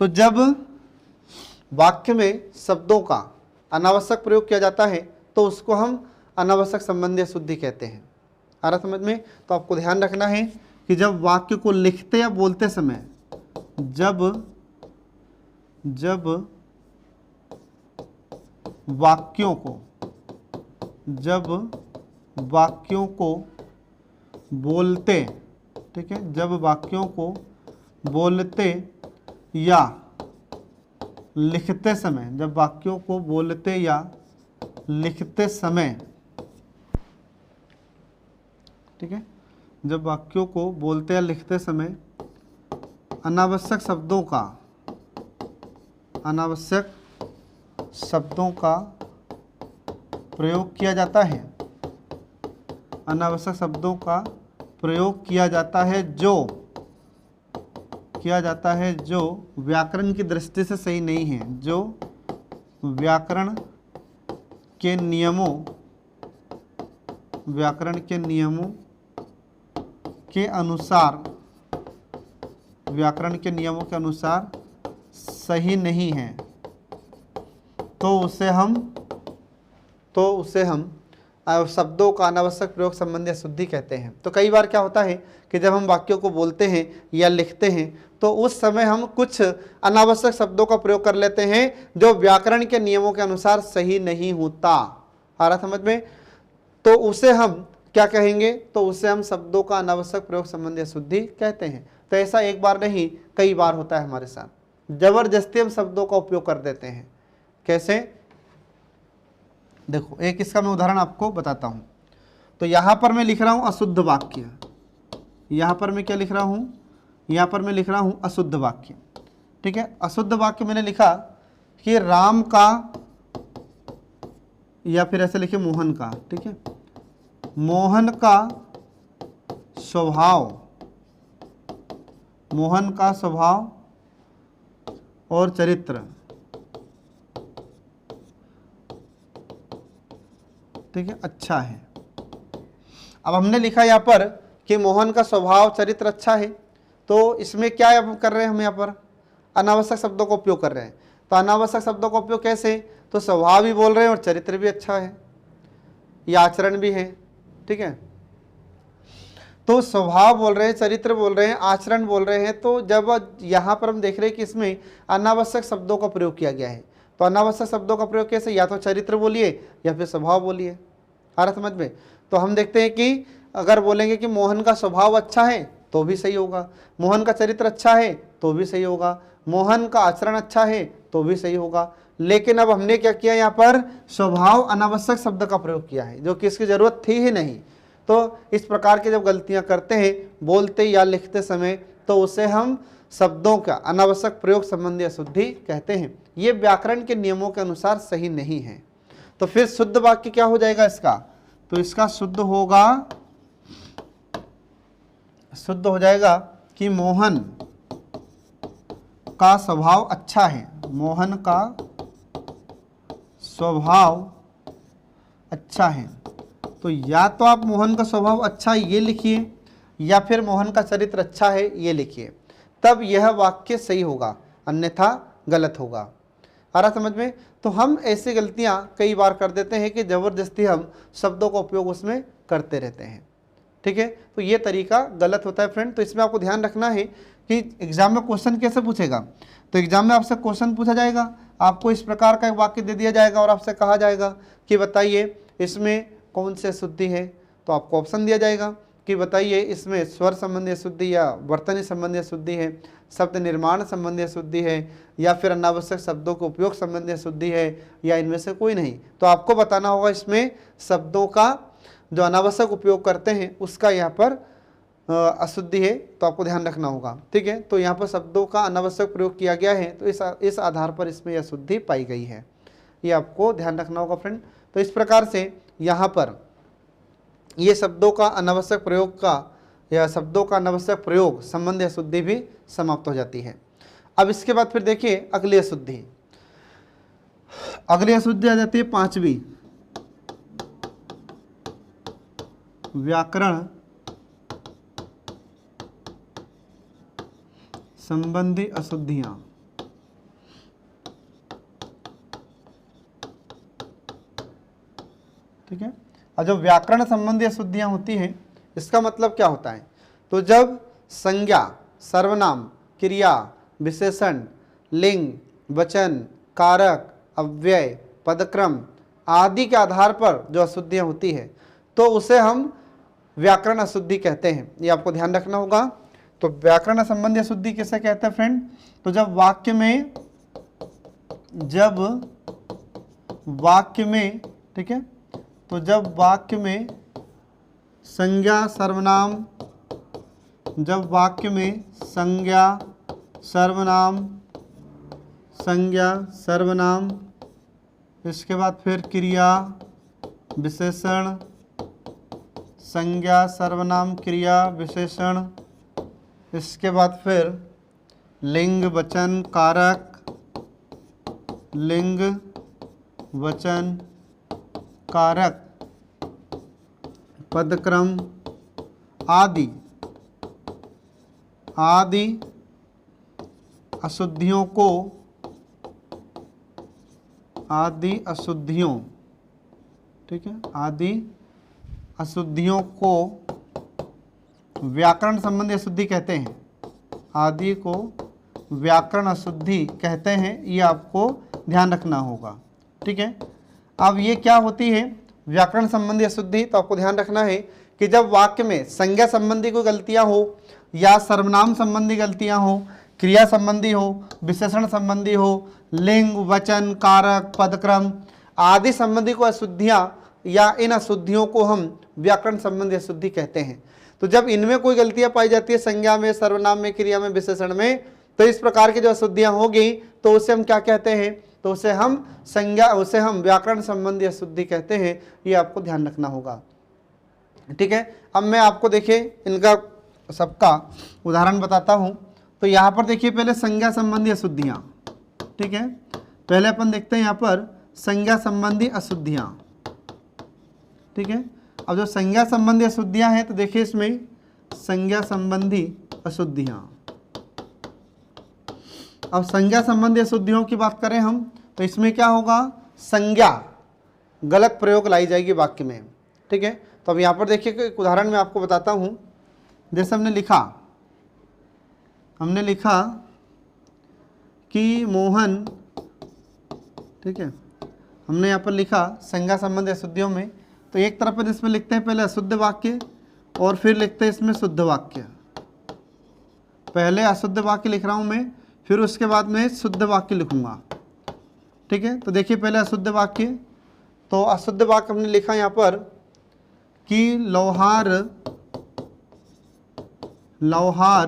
Speaker 1: तो जब वाक्य में शब्दों का अनावश्यक प्रयोग किया जाता है तो उसको हम अनावश्यक संबंधी अशुद्धि कहते हैं। आ रहा समझ में? तो आपको ध्यान रखना है कि जब वाक्य को लिखते या बोलते समय जब वाक्यों को बोलते, ठीक है, जब वाक्यों को बोलते या लिखते समय, जब वाक्यों को बोलते या लिखते समय, ठीक है, जब वाक्यों को बोलते या लिखते समय अनावश्यक शब्दों का प्रयोग किया जाता है, अनावश्यक शब्दों का प्रयोग किया जाता है जो व्याकरण की दृष्टि से सही नहीं है, जो व्याकरण के नियमों के अनुसार सही नहीं है, तो उसे हम शब्दों का अनावश्यक प्रयोग संबंधी अशुद्धि कहते हैं। तो कई बार क्या होता है कि जब हम वाक्यों को बोलते हैं या लिखते हैं तो उस समय हम कुछ अनावश्यक शब्दों का प्रयोग कर लेते हैं जो व्याकरण के नियमों के अनुसार सही नहीं होता। आ रहा समझ में? तो उसे हम क्या कहेंगे? तो उसे हम शब्दों का अनावश्यक प्रयोग संबंधी अशुद्धि कहते हैं। तो ऐसा एक बार नहीं कई बार होता है हमारे साथ, जबरदस्ती हम शब्दों का उपयोग कर देते हैं। कैसे? देखो, एक इसका मैं उदाहरण आपको बताता हूं। तो यहां पर मैं लिख रहा हूं अशुद्ध वाक्य, यहां पर मैं क्या लिख रहा हूं? यहां पर मैं लिख रहा हूं अशुद्ध वाक्य। ठीक है, अशुद्ध वाक्य मैंने लिखा कि राम का, या फिर ऐसे लिखे मोहन का, ठीक है, मोहन का स्वभाव और चरित्र, ठीक है, अच्छा है। अब हमने लिखा यहाँ पर कि मोहन का स्वभाव चरित्र अच्छा है, तो इसमें क्या कर रहे हैं हम? यहाँ पर अनावश्यक शब्दों का उपयोग कर रहे हैं। तो अनावश्यक शब्दों का उपयोग कैसे? तो स्वभाव भी बोल रहे हैं और चरित्र भी अच्छा है, या आचरण भी है। ठीक है, तो स्वभाव बोल रहे हैं, चरित्र बोल रहे हैं, आचरण बोल रहे हैं। तो जब यहाँ पर हम देख रहे हैं कि इसमें अनावश्यक शब्दों का प्रयोग किया गया है, तो अनावश्यक शब्दों का प्रयोग कैसे? या तो चरित्र बोलिए या फिर स्वभाव बोलिए। आ रहा समझ में? तो हम देखते हैं कि अगर बोलेंगे कि मोहन का स्वभाव अच्छा है तो भी सही होगा, मोहन का चरित्र अच्छा है तो भी सही होगा, मोहन का आचरण अच्छा है तो भी सही होगा। लेकिन अब हमने क्या किया? यहाँ पर स्वभाव अनावश्यक शब्द का प्रयोग किया है जो कि इसकी जरूरत थी ही नहीं। तो इस प्रकार की जब गलतियां करते हैं बोलते या लिखते समय, तो उसे हम शब्दों का अनावश्यक प्रयोग संबंधी अशुद्धि कहते हैं। ये व्याकरण के नियमों के अनुसार सही नहीं है। तो फिर शुद्ध वाक्य क्या हो जाएगा इसका? तो इसका शुद्ध हो जाएगा कि मोहन का स्वभाव अच्छा है, मोहन का स्वभाव अच्छा है। तो या तो आप मोहन का स्वभाव अच्छा है ये लिखिए, या फिर मोहन का चरित्र अच्छा है ये लिखिए, तब यह वाक्य सही होगा, अन्यथा गलत होगा। आ रहा समझ में? तो हम ऐसी गलतियां कई बार कर देते हैं कि जबरदस्ती हम शब्दों का उपयोग उसमें करते रहते हैं। ठीक है, तो ये तरीका गलत होता है फ्रेंड। तो इसमें आपको ध्यान रखना है कि एग्जाम में क्वेश्चन कैसे पूछेगा, तो एग्जाम में आपसे क्वेश्चन पूछा जाएगा, आपको इस प्रकार का एक वाक्य दे दिया जाएगा और आपसे कहा जाएगा कि बताइए इसमें कौन सी अशुद्धि है, तो आपको ऑप्शन दिया जाएगा कि बताइए इसमें स्वर संबंधी अशुद्धि या वर्तनी संबंधी अशुद्धि है, शब्द निर्माण संबंधी अशुद्धि है, या फिर अनावश्यक शब्दों के उपयोग संबंधी अशुद्धि है, या इनमें से कोई नहीं। तो आपको बताना होगा इसमें शब्दों का जो अनावश्यक उपयोग करते हैं उसका यहाँ पर अशुद्धि है, तो आपको ध्यान रखना होगा। ठीक है, तो यहाँ पर शब्दों का अनावश्यक प्रयोग किया गया है, तो इस आधार पर इसमें अशुद्धि पाई गई है, ये आपको ध्यान रखना होगा फ्रेंड। तो इस प्रकार से यहाँ पर ये शब्दों का अनावश्यक प्रयोग का या शब्दों का अनावश्यक प्रयोग संबंधी अशुद्धि भी समाप्त हो जाती है। अब इसके बाद फिर देखिए अगली अशुद्धि, अगली अशुद्धि आ जाती है पांचवी, व्याकरण संबंधी अशुद्धियां। ठीक है, और जो व्याकरण संबंधी अशुद्धियां होती हैं इसका मतलब क्या होता है, तो जब संज्ञा, सर्वनाम, क्रिया, विशेषण, लिंग, वचन, कारक, अव्यय, पदक्रम आदि के आधार पर जो अशुद्धियां होती है तो उसे हम व्याकरण अशुद्धि कहते हैं, ये आपको ध्यान रखना होगा। तो व्याकरण संबंधी अशुद्धि किसे कहते हैं फ्रेंड, तो जब वाक्य में ठीक है, तो जब वाक्य में संज्ञा, सर्वनाम, जब वाक्य में संज्ञा, सर्वनाम, इसके बाद फिर क्रिया, विशेषण, संज्ञा, सर्वनाम, क्रिया, विशेषण, इसके बाद फिर लिंग, वचन, कारक, लिंग, वचन, कारक, पदक्रम आदि अशुद्धियों ठीक है, आदि अशुद्धियों को व्याकरण संबंधी अशुद्धि कहते हैं, आदि को व्याकरण अशुद्धि कहते हैं, ये आपको ध्यान रखना होगा। ठीक है, अब ये क्या होती है व्याकरण संबंधी अशुद्धि, तो आपको ध्यान रखना है कि जब वाक्य में संज्ञा संबंधी कोई गलतियां हो, या सर्वनाम संबंधी गलतियां हो, क्रिया संबंधी हो, विशेषण संबंधी हो, लिंग, वचन, कारक, पदक्रम आदि संबंधी को अशुद्धियां, या इन अशुद्धियों को हम व्याकरण संबंधी अशुद्धि कहते हैं। तो जब इनमें कोई गलतियां पाई जाती है, संज्ञा में, सर्वनाम में, क्रिया में, विशेषण में, तो इस प्रकार की जो अशुद्धियां होगी तो उसे हम क्या कहते हैं, तो उसे हम व्याकरण संबंधी अशुद्धि कहते हैं, ये आपको ध्यान रखना होगा। ठीक है, अब मैं आपको देखिए इनका सबका उदाहरण बताता हूं। तो यहाँ पर देखिए पहले संज्ञा संबंधी अशुद्धियां। ठीक है, पहले अपन देखते हैं यहाँ पर संज्ञा संबंधी अशुद्धियां। ठीक है, अब जो संज्ञा संबंधी अशुद्धियां हैं तो देखिए इसमें संज्ञा संबंधी अशुद्धियां। अब संज्ञा संबंधी अशुद्धियों की बात करें हम तो इसमें क्या होगा, संज्ञा गलत प्रयोग लाई जाएगी वाक्य में। ठीक है, तो अब यहाँ पर देखिए एक उदाहरण मैं आपको बताता हूँ। जैसे हमने लिखा कि मोहन, ठीक है, हमने यहाँ पर लिखा संज्ञा संबंधी अशुद्धियों में, तो एक तरफ पर इसमें लिखते हैं पहले अशुद्ध वाक्य और फिर लिखते हैं इसमें शुद्ध वाक्य। पहले अशुद्ध वाक्य लिख रहा हूँ मैं, फिर उसके बाद में शुद्ध वाक्य लिखूंगा। ठीक है, तो देखिए पहले अशुद्ध वाक्य, तो अशुद्ध वाक्य हमने लिखा यहाँ पर कि लोहार लोहा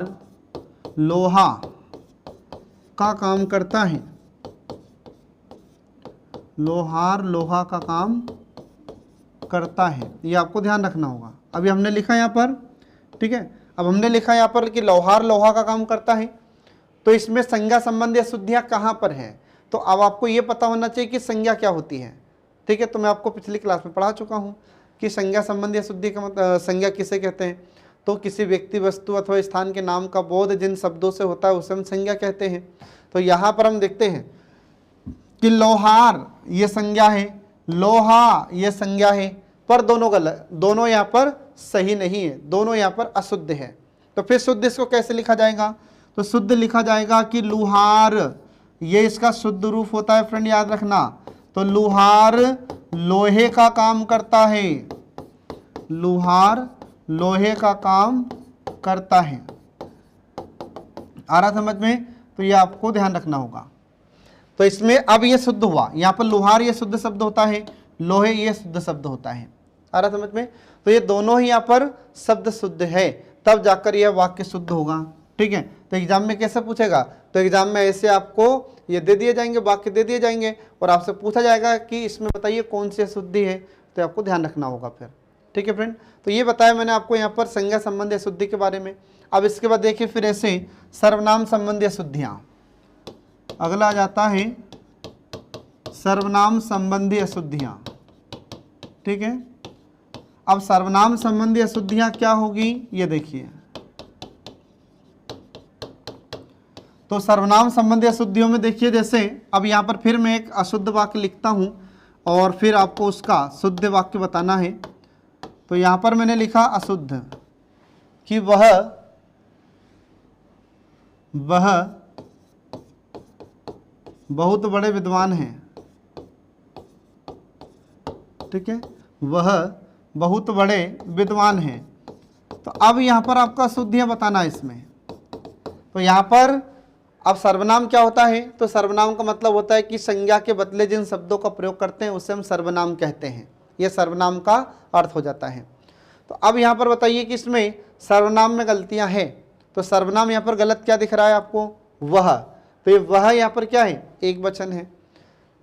Speaker 1: का काम करता है, लोहार लोहा का काम करता है, ये आपको ध्यान रखना होगा। अभी हमने लिखा यहाँ पर, ठीक है, अब हमने लिखा यहाँ पर कि लोहार लोहा का काम करता है, तो इसमें संज्ञा संबंधी अशुद्धियाँ कहाँ पर हैं, तो अब आपको ये पता होना चाहिए कि संज्ञा क्या होती है। ठीक है, तो मैं आपको पिछली क्लास में पढ़ा चुका हूँ कि संज्ञा संबंधी अशुद्धि का मतलब संज्ञा किसे कहते हैं, तो किसी व्यक्ति, वस्तु अथवा स्थान के नाम का बोध जिन शब्दों से होता है उसे हम संज्ञा कहते हैं। तो यहाँ पर हम देखते हैं कि लोहार ये संज्ञा है, लोहा ये संज्ञा है, पर दोनों गलत, दोनों यहाँ पर सही नहीं है, दोनों यहाँ पर अशुद्ध है। तो फिर शुद्ध इसको कैसे लिखा जाएगा, तो शुद्ध लिखा जाएगा कि लुहार, ये इसका शुद्ध रूप होता है फ्रेंड, याद रखना। तो लुहार लोहे का काम करता है, लुहार लोहे का काम करता है। आ रहा समझ में? तो ये आपको ध्यान रखना होगा। तो इसमें अब ये शुद्ध हुआ, यहाँ पर लुहार ये शुद्ध शब्द होता है, लोहे ये शुद्ध शब्द होता है। आ रहा समझ में? तो ये दोनों ही यहाँ पर शब्द शुद्ध है, तब जाकर यह वाक्य शुद्ध होगा। ठीक है, तो एग्जाम में कैसे पूछेगा? तो एग्जाम में ऐसे आपको ये दे दिए जाएंगे, वाक्य दे दिए जाएंगे और आपसे पूछा जाएगा कि इसमें बताइए कौन सी अशुद्धि है, तो आपको ध्यान रखना होगा फिर। ठीक है फ्रेंड, तो ये बताया मैंने आपको यहाँ पर संज्ञा संबंधी अशुद्धि के बारे में। अब इसके बाद देखिए फिर ऐसे सर्वनाम संबंधी अशुद्धियाँ। अगला आ जाता है सर्वनाम संबंधी अशुद्धियाँ। ठीक है, अब सर्वनाम संबंधी अशुद्धियाँ क्या होगी ये देखिए। तो सर्वनाम संबंधी अशुद्धियों में देखिए, जैसे अब यहाँ पर फिर मैं एक अशुद्ध वाक्य लिखता हूँ और फिर आपको उसका शुद्ध वाक्य बताना है। तो यहाँ पर मैंने लिखा अशुद्ध कि वह बहुत बड़े विद्वान हैं। ठीक है, वह बहुत बड़े विद्वान हैं। तो अब यहाँ पर आपको अशुद्धियाँ बताना है इसमें। तो यहाँ पर अब सर्वनाम क्या होता है? तो सर्वनाम का मतलब होता है कि संज्ञा के बदले जिन शब्दों का प्रयोग करते हैं उसे हम सर्वनाम कहते हैं। यह सर्वनाम का अर्थ हो जाता है। तो अब यहाँ पर बताइए कि इसमें सर्वनाम में गलतियाँ हैं। तो सर्वनाम यहाँ पर गलत क्या दिख रहा है आपको? वह। तो ये वह यहाँ पर क्या है? एक वचन है।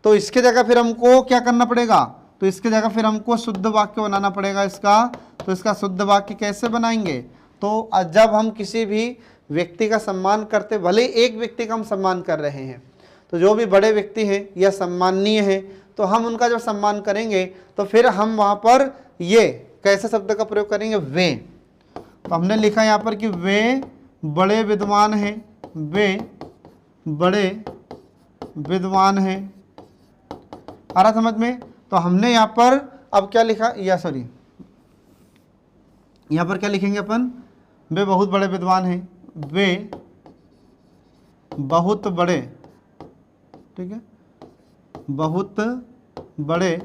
Speaker 1: तो इसके जगह फिर हमको क्या करना पड़ेगा? तो इसके जगह फिर हमको शुद्ध वाक्य बनाना पड़ेगा इसका। तो इसका शुद्ध वाक्य कैसे बनाएंगे? तो जब हम किसी भी व्यक्ति का सम्मान करते, भले एक व्यक्ति का हम सम्मान कर रहे हैं, तो जो भी बड़े व्यक्ति हैं या सम्माननीय हैं, तो हम उनका जब सम्मान करेंगे तो फिर हम वहाँ पर ये कैसे शब्द का प्रयोग करेंगे? वे। तो हमने लिखा यहाँ पर कि वे बड़े विद्वान हैं, वे बड़े विद्वान हैं। आ रहा समझ में? तो हमने यहाँ पर अब क्या लिखा, या सॉरी यहाँ पर क्या लिखेंगे अपन? वे बहुत बड़े विद्वान हैं, वे बहुत बड़े, ठीक है, बहुत बड़े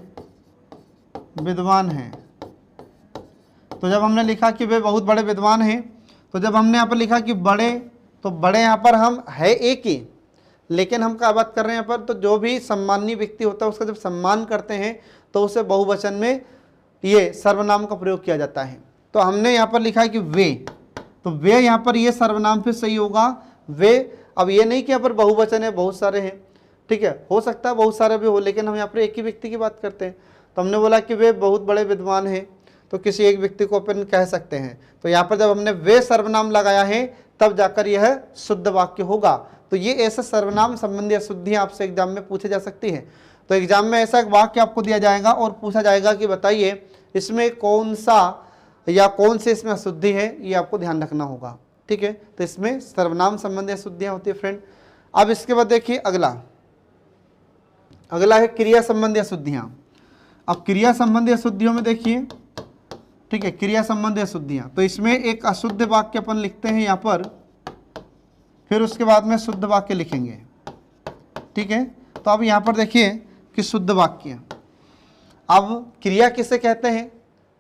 Speaker 1: विद्वान हैं। तो जब हमने लिखा कि वे बहुत बड़े विद्वान हैं, तो जब हमने यहाँ पर लिखा कि बड़े, तो बड़े यहाँ पर हम है एक ही, लेकिन हम क्या बात कर रहे हैं यहाँ पर? तो जो भी सम्माननीय व्यक्ति होता है उसका जब सम्मान करते हैं तो उसे बहुवचन में ये सर्वनाम का प्रयोग किया जाता है। तो हमने यहाँ पर लिखा है कि वे, तो वे यहाँ पर ये सर्वनाम फिर सही होगा, वे। अब ये नहीं कि यहाँ पर बहुवचन है, बहुत सारे हैं। ठीक है, हो सकता है बहुत सारे भी हो, लेकिन हम यहाँ पर एक ही व्यक्ति की बात करते हैं। तो हमने बोला कि वे बहुत बड़े विद्वान हैं, तो किसी एक व्यक्ति को अपन कह सकते हैं। तो यहाँ पर जब हमने वे सर्वनाम लगाया है तब जाकर यह शुद्ध वाक्य होगा। तो ये ऐसे सर्वनाम संबंधी अशुद्धियाँ आपसे एग्जाम में पूछे जा सकती हैं। तो एग्जाम में ऐसा एक वाक्य आपको दिया जाएगा और पूछा जाएगा कि बताइए इसमें कौन सा या कौन से इसमें अशुद्धि है, ये आपको ध्यान रखना होगा। ठीक है, तो इसमें सर्वनाम संबंधी अशुद्धियाँ होती है फ्रेंड। अब इसके बाद देखिए अगला है क्रिया संबंधी अशुद्धियाँ। अब क्रिया संबंधी अशुद्धियों में देखिए, ठीक है, क्रिया संबंधी अशुद्धियाँ। तो इसमें एक अशुद्ध वाक्य अपन लिखते हैं यहाँ पर, फिर उसके बाद में शुद्ध वाक्य लिखेंगे। ठीक है, तो अब यहाँ पर देखिए कि शुद्ध वाक्य। अब क्रिया किसे कहते हैं?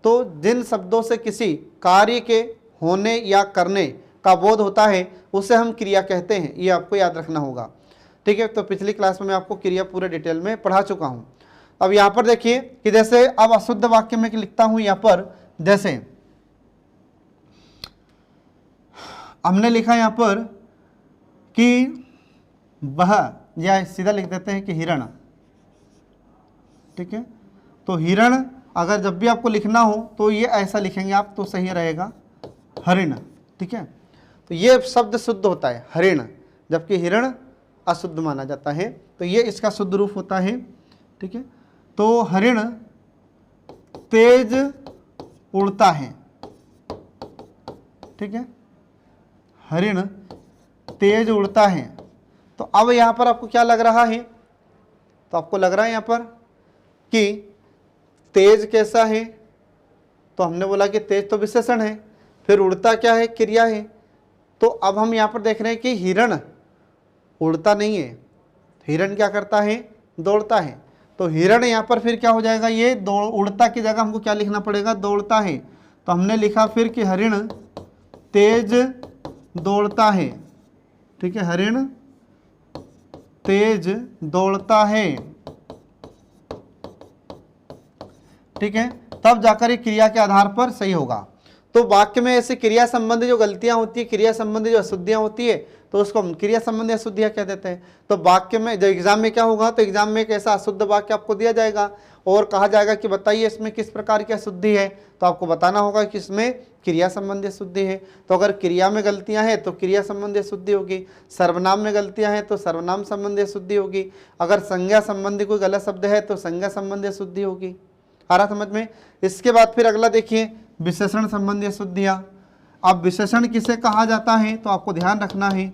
Speaker 1: तो जिन शब्दों से किसी कार्य के होने या करने का बोध होता है उसे हम क्रिया कहते हैं, ये आपको याद रखना होगा। ठीक है, तो पिछली क्लास में मैं आपको क्रिया पूरे डिटेल में पढ़ा चुका हूँ। अब यहाँ पर देखिए कि जैसे अब अशुद्ध वाक्य में लिखता हूँ यहाँ पर, जैसे हमने लिखा यहाँ पर कि वह, या सीधा लिख देते हैं कि हिरण। ठीक है, तो हिरण अगर जब भी आपको लिखना हो तो ये ऐसा लिखेंगे आप, तो सही रहेगा हरिण। ठीक है, तो ये शब्द शुद्ध होता है हरिण, जबकि हिरण अशुद्ध माना जाता है। तो ये इसका शुद्ध रूप होता है। ठीक है, तो हरिण तेज उड़ता है। ठीक है, हरिण तेज उड़ता है। तो अब यहाँ पर आपको क्या लग रहा है? तो आपको लग रहा है यहाँ पर कि तेज कैसा है? तो हमने बोला कि तेज तो विशेषण है, फिर उड़ता क्या है? क्रिया है। तो अब हम यहाँ पर देख रहे हैं कि हिरण उड़ता नहीं है, हिरण क्या करता है, दौड़ता है। तो हिरण यहाँ पर फिर क्या हो जाएगा, ये उड़ता की जगह हमको क्या लिखना पड़ेगा, दौड़ता है। तो हमने लिखा फिर कि हरिण तेज दौड़ता है, ठीक है, हरिण तेज दौड़ता है, ठीक है, तब जाकर ये क्रिया के आधार पर सही होगा। तो वाक्य में ऐसे क्रिया संबंधी जो गलतियां होती है, क्रिया संबंधी जो अशुद्धियां होती है, तो उसको हम क्रिया संबंधी अशुद्धियां कह देते हैं। तो वाक्य में जो एग्जाम में क्या होगा, तो एग्जाम में एक ऐसा अशुद्ध वाक्य आपको दिया जाएगा और कहा जाएगा कि बताइए इसमें किस प्रकार की अशुद्धि है, तो आपको बताना होगा कि इसमें क्रिया संबंधी अशुद्धि है। तो अगर क्रिया में गलतियां हैं तो क्रिया संबंधी अशुद्धि होगी, सर्वनाम में गलतियां हैं तो सर्वनाम संबंधी अशुद्धि होगी, अगर संज्ञा संबंधी कोई गलत शब्द है तो संज्ञा संबंधी अशुद्धि होगी। आ रहा समझ में। इसके बाद फिर अगला देखिए, विशेषण संबंधी अशुद्धियां। अब विशेषण किसे कहा जाता है, तो आपको ध्यान रखना है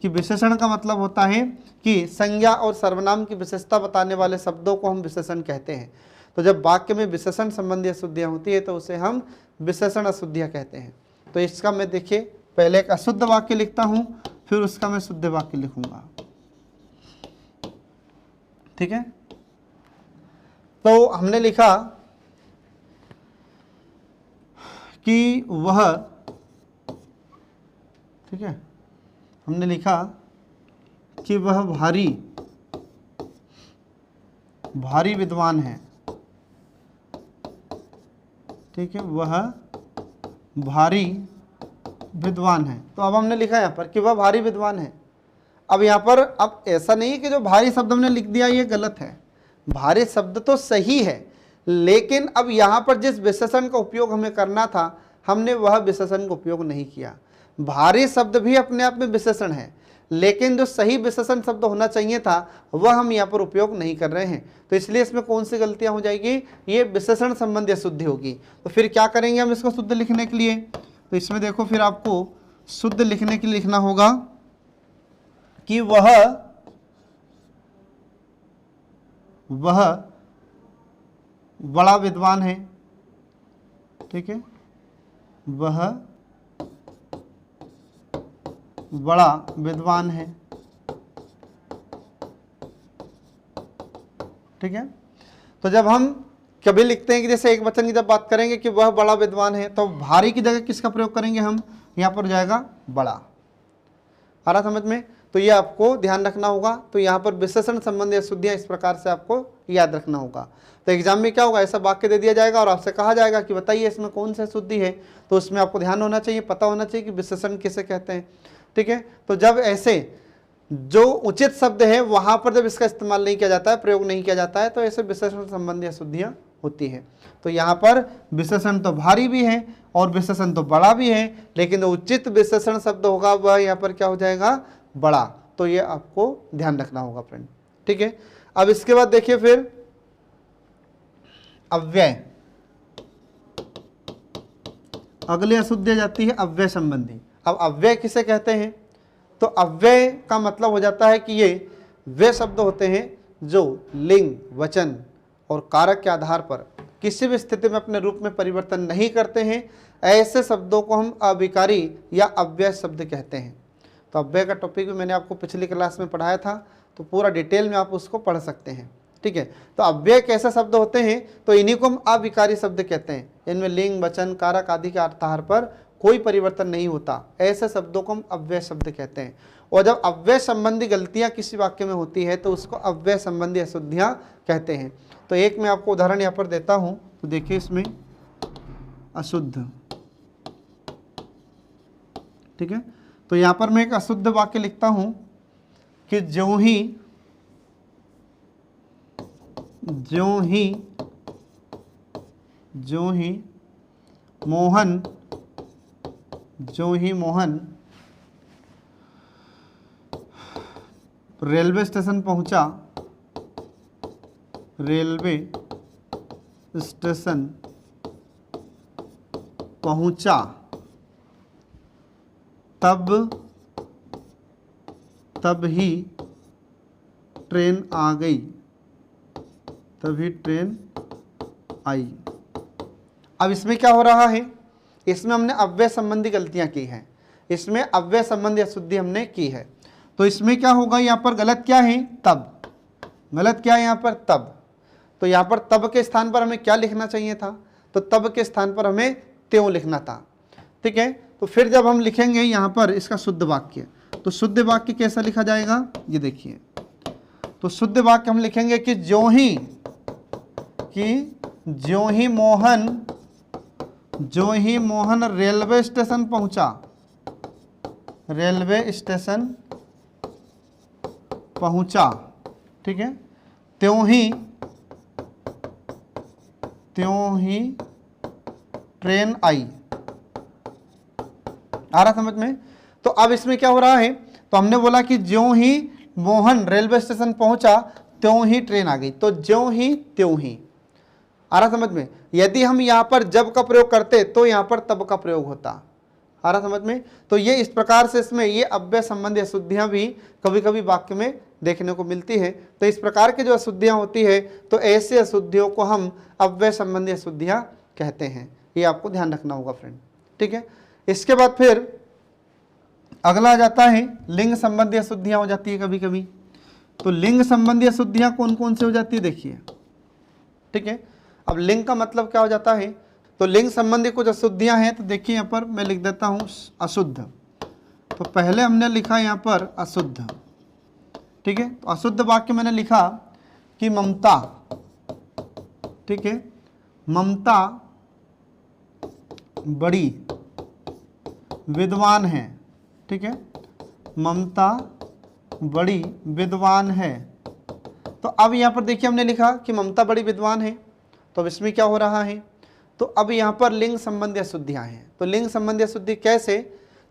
Speaker 1: कि विशेषण का मतलब होता है कि संज्ञा और सर्वनाम की विशेषता बताने वाले शब्दों को हम विशेषण कहते हैं। तो जब वाक्य में विशेषण संबंधी अशुद्धियां होती है तो उसे हम विशेषण अशुद्धियां कहते हैं। तो इसका मैं देखिए पहले एक अशुद्ध वाक्य लिखता हूं, फिर उसका मैं शुद्ध वाक्य लिखूंगा, ठीक है। तो हमने लिखा कि वह, ठीक है, हमने लिखा कि वह भारी विद्वान है, ठीक है, वह भारी विद्वान है। तो अब हमने लिखा यहाँ पर कि वह भारी विद्वान है। अब यहाँ पर अब ऐसा नहीं है कि जो भारी शब्द हमने लिख दिया ये गलत है, भारी शब्द तो सही है, लेकिन अब यहाँ पर जिस विशेषण का उपयोग हमें करना था हमने वह विशेषण का उपयोग नहीं किया। भारी शब्द भी अपने आप में विशेषण है, लेकिन जो सही विशेषण शब्द होना चाहिए था वह हम यहाँ पर उपयोग नहीं कर रहे हैं। तो इसलिए इसमें कौन सी गलतियां हो जाएगी, ये विशेषण संबंधी अशुद्धि होगी। तो फिर क्या करेंगे हम इसको शुद्ध लिखने के लिए, तो इसमें देखो फिर आपको शुद्ध लिखने के लिए लिखना होगा कि वह बड़ा विद्वान है, ठीक है, वह बड़ा विद्वान है, ठीक है। तो जब हम कभी लिखते हैं कि जैसे एक वचन की जब बात करेंगे कि वह बड़ा विद्वान है, तो भारी की जगह किसका प्रयोग करेंगे हम, यहां पर जाएगा बड़ा। आ रहा समझ में। तो ये आपको ध्यान रखना होगा। तो यहाँ पर विशेषण संबंधी अशुद्धियां इस प्रकार से आपको याद रखना होगा। तो एग्जाम में क्या होगा, ऐसा वाक्य दे दिया जाएगा और आपसे कहा जाएगा कि बताइए इसमें कौन सी अशुद्धि है। तो उसमें आपको ध्यान होना चाहिए, पता होना चाहिए कि विशेषण किसे कहते हैं, ठीक है। तो जब ऐसे जो उचित शब्द है वहां पर जब इसका इस्तेमाल नहीं किया जाता है, प्रयोग नहीं किया जाता है, तो ऐसे विशेषण संबंधी अशुद्धियां होती है। तो यहाँ पर विशेषण तो भारी भी है और विशेषण तो बड़ा भी है, लेकिन जो उचित विशेषण शब्द होगा वह यहाँ पर क्या हो जाएगा, बड़ा। तो ये आपको ध्यान रखना होगा फ्रेंड, ठीक है। अब इसके बाद देखिए फिर अव्यय, अगली अशुद्धि जाती है अव्यय संबंधी। अब अव्यय किसे कहते हैं, तो अव्यय का मतलब हो जाता है कि ये वे शब्द होते हैं जो लिंग, वचन और कारक के आधार पर किसी भी स्थिति में अपने रूप में परिवर्तन नहीं करते हैं। ऐसे शब्दों को हम अविकारी या अव्यय शब्द कहते हैं। तो अव्यय का टॉपिक भी मैंने आपको पिछली क्लास में पढ़ाया था, तो पूरा डिटेल में आप उसको पढ़ सकते हैं, ठीक है। तो अव्यय कैसे शब्द होते हैं, तो इन्हीं को हम अविकारी शब्द कहते हैं। इनमें लिंग, वचन, कारक आदि के आधार पर कोई परिवर्तन नहीं होता, ऐसे शब्दों को हम अव्यय शब्द कहते हैं। और जब अव्यय संबंधी गलतियां किसी वाक्य में होती है तो उसको अव्यय संबंधी अशुद्धियां कहते हैं। तो एक मैं आपको उदाहरण यहाँ पर देता हूँ, तो देखिए इसमें अशुद्ध, ठीक है। तो यहाँ पर मैं एक अशुद्ध वाक्य लिखता हूँ कि ज्यों ही मोहन रेलवे स्टेशन पहुंचा तब ही ट्रेन आ गई, अब इसमें क्या हो रहा है, इसमें हमने अव्यय संबंधी गलतियां की हैं। इसमें अव्यय संबंधी अशुद्धि हमने की है। तो इसमें क्या होगा, यहाँ पर गलत क्या है, तब। गलत क्या है यहाँ पर, तब। तो यहाँ पर तब के स्थान पर हमें क्या लिखना चाहिए था, तो तब के स्थान पर हमें त्यों लिखना था। ठीक है, तो फिर जब हम लिखेंगे यहाँ पर इसका शुद्ध वाक्य, तो शुद्ध वाक्य कैसा लिखा जाएगा, ये देखिए। तो शुद्ध वाक्य हम लिखेंगे कि ज्यों ही मोहन रेलवे स्टेशन पहुंचा, ठीक है, त्यों ही ट्रेन आई। आ रहा समझ में। तो अब इसमें क्या हो रहा है, तो हमने बोला कि ज्यों ही मोहन रेलवे स्टेशन पहुंचा त्यों ही ट्रेन आ गई, तो ज्यों ही त्यों ही। आ रहा समझ में। यदि हम यहाँ पर जब का प्रयोग करते तो यहाँ पर तब का प्रयोग होता। आ रहा समझ में। तो ये इस प्रकार से इसमें ये अव्यय संबंधी अशुद्धियां भी कभी कभी वाक्य में देखने को मिलती है। तो इस प्रकार की जो अशुद्धियां होती है, तो ऐसे अशुद्धियों को हम अव्यय संबंधी अशुद्धियां कहते हैं। ये आपको ध्यान रखना होगा फ्रेंड। ठीक है, इसके बाद फिर अगला आ जाता है लिंग संबंधी अशुद्धियां हो जाती है कभी कभी। तो लिंग संबंधी अशुद्धियां कौन कौन से हो जाती है देखिए। ठीक है, अब लिंग का मतलब क्या हो जाता है, तो लिंग संबंधी कुछ अशुद्धियां हैं। तो देखिए यहाँ पर मैं लिख देता हूँ अशुद्ध। तो पहले हमने लिखा यहाँ पर अशुद्ध। ठीक है, तो अशुद्ध वाक्य मैंने लिखा कि ममता, ठीक है, ममता बड़ी विद्वान है। ठीक है, ममता बड़ी विद्वान है। तो अब यहाँ पर देखिए हमने लिखा कि ममता बड़ी विद्वान है, तो अब इसमें क्या हो रहा है, तो अब यहाँ पर लिंग संबंधी अशुद्धियाँ हैं। तो लिंग संबंधी अशुद्धि कैसे,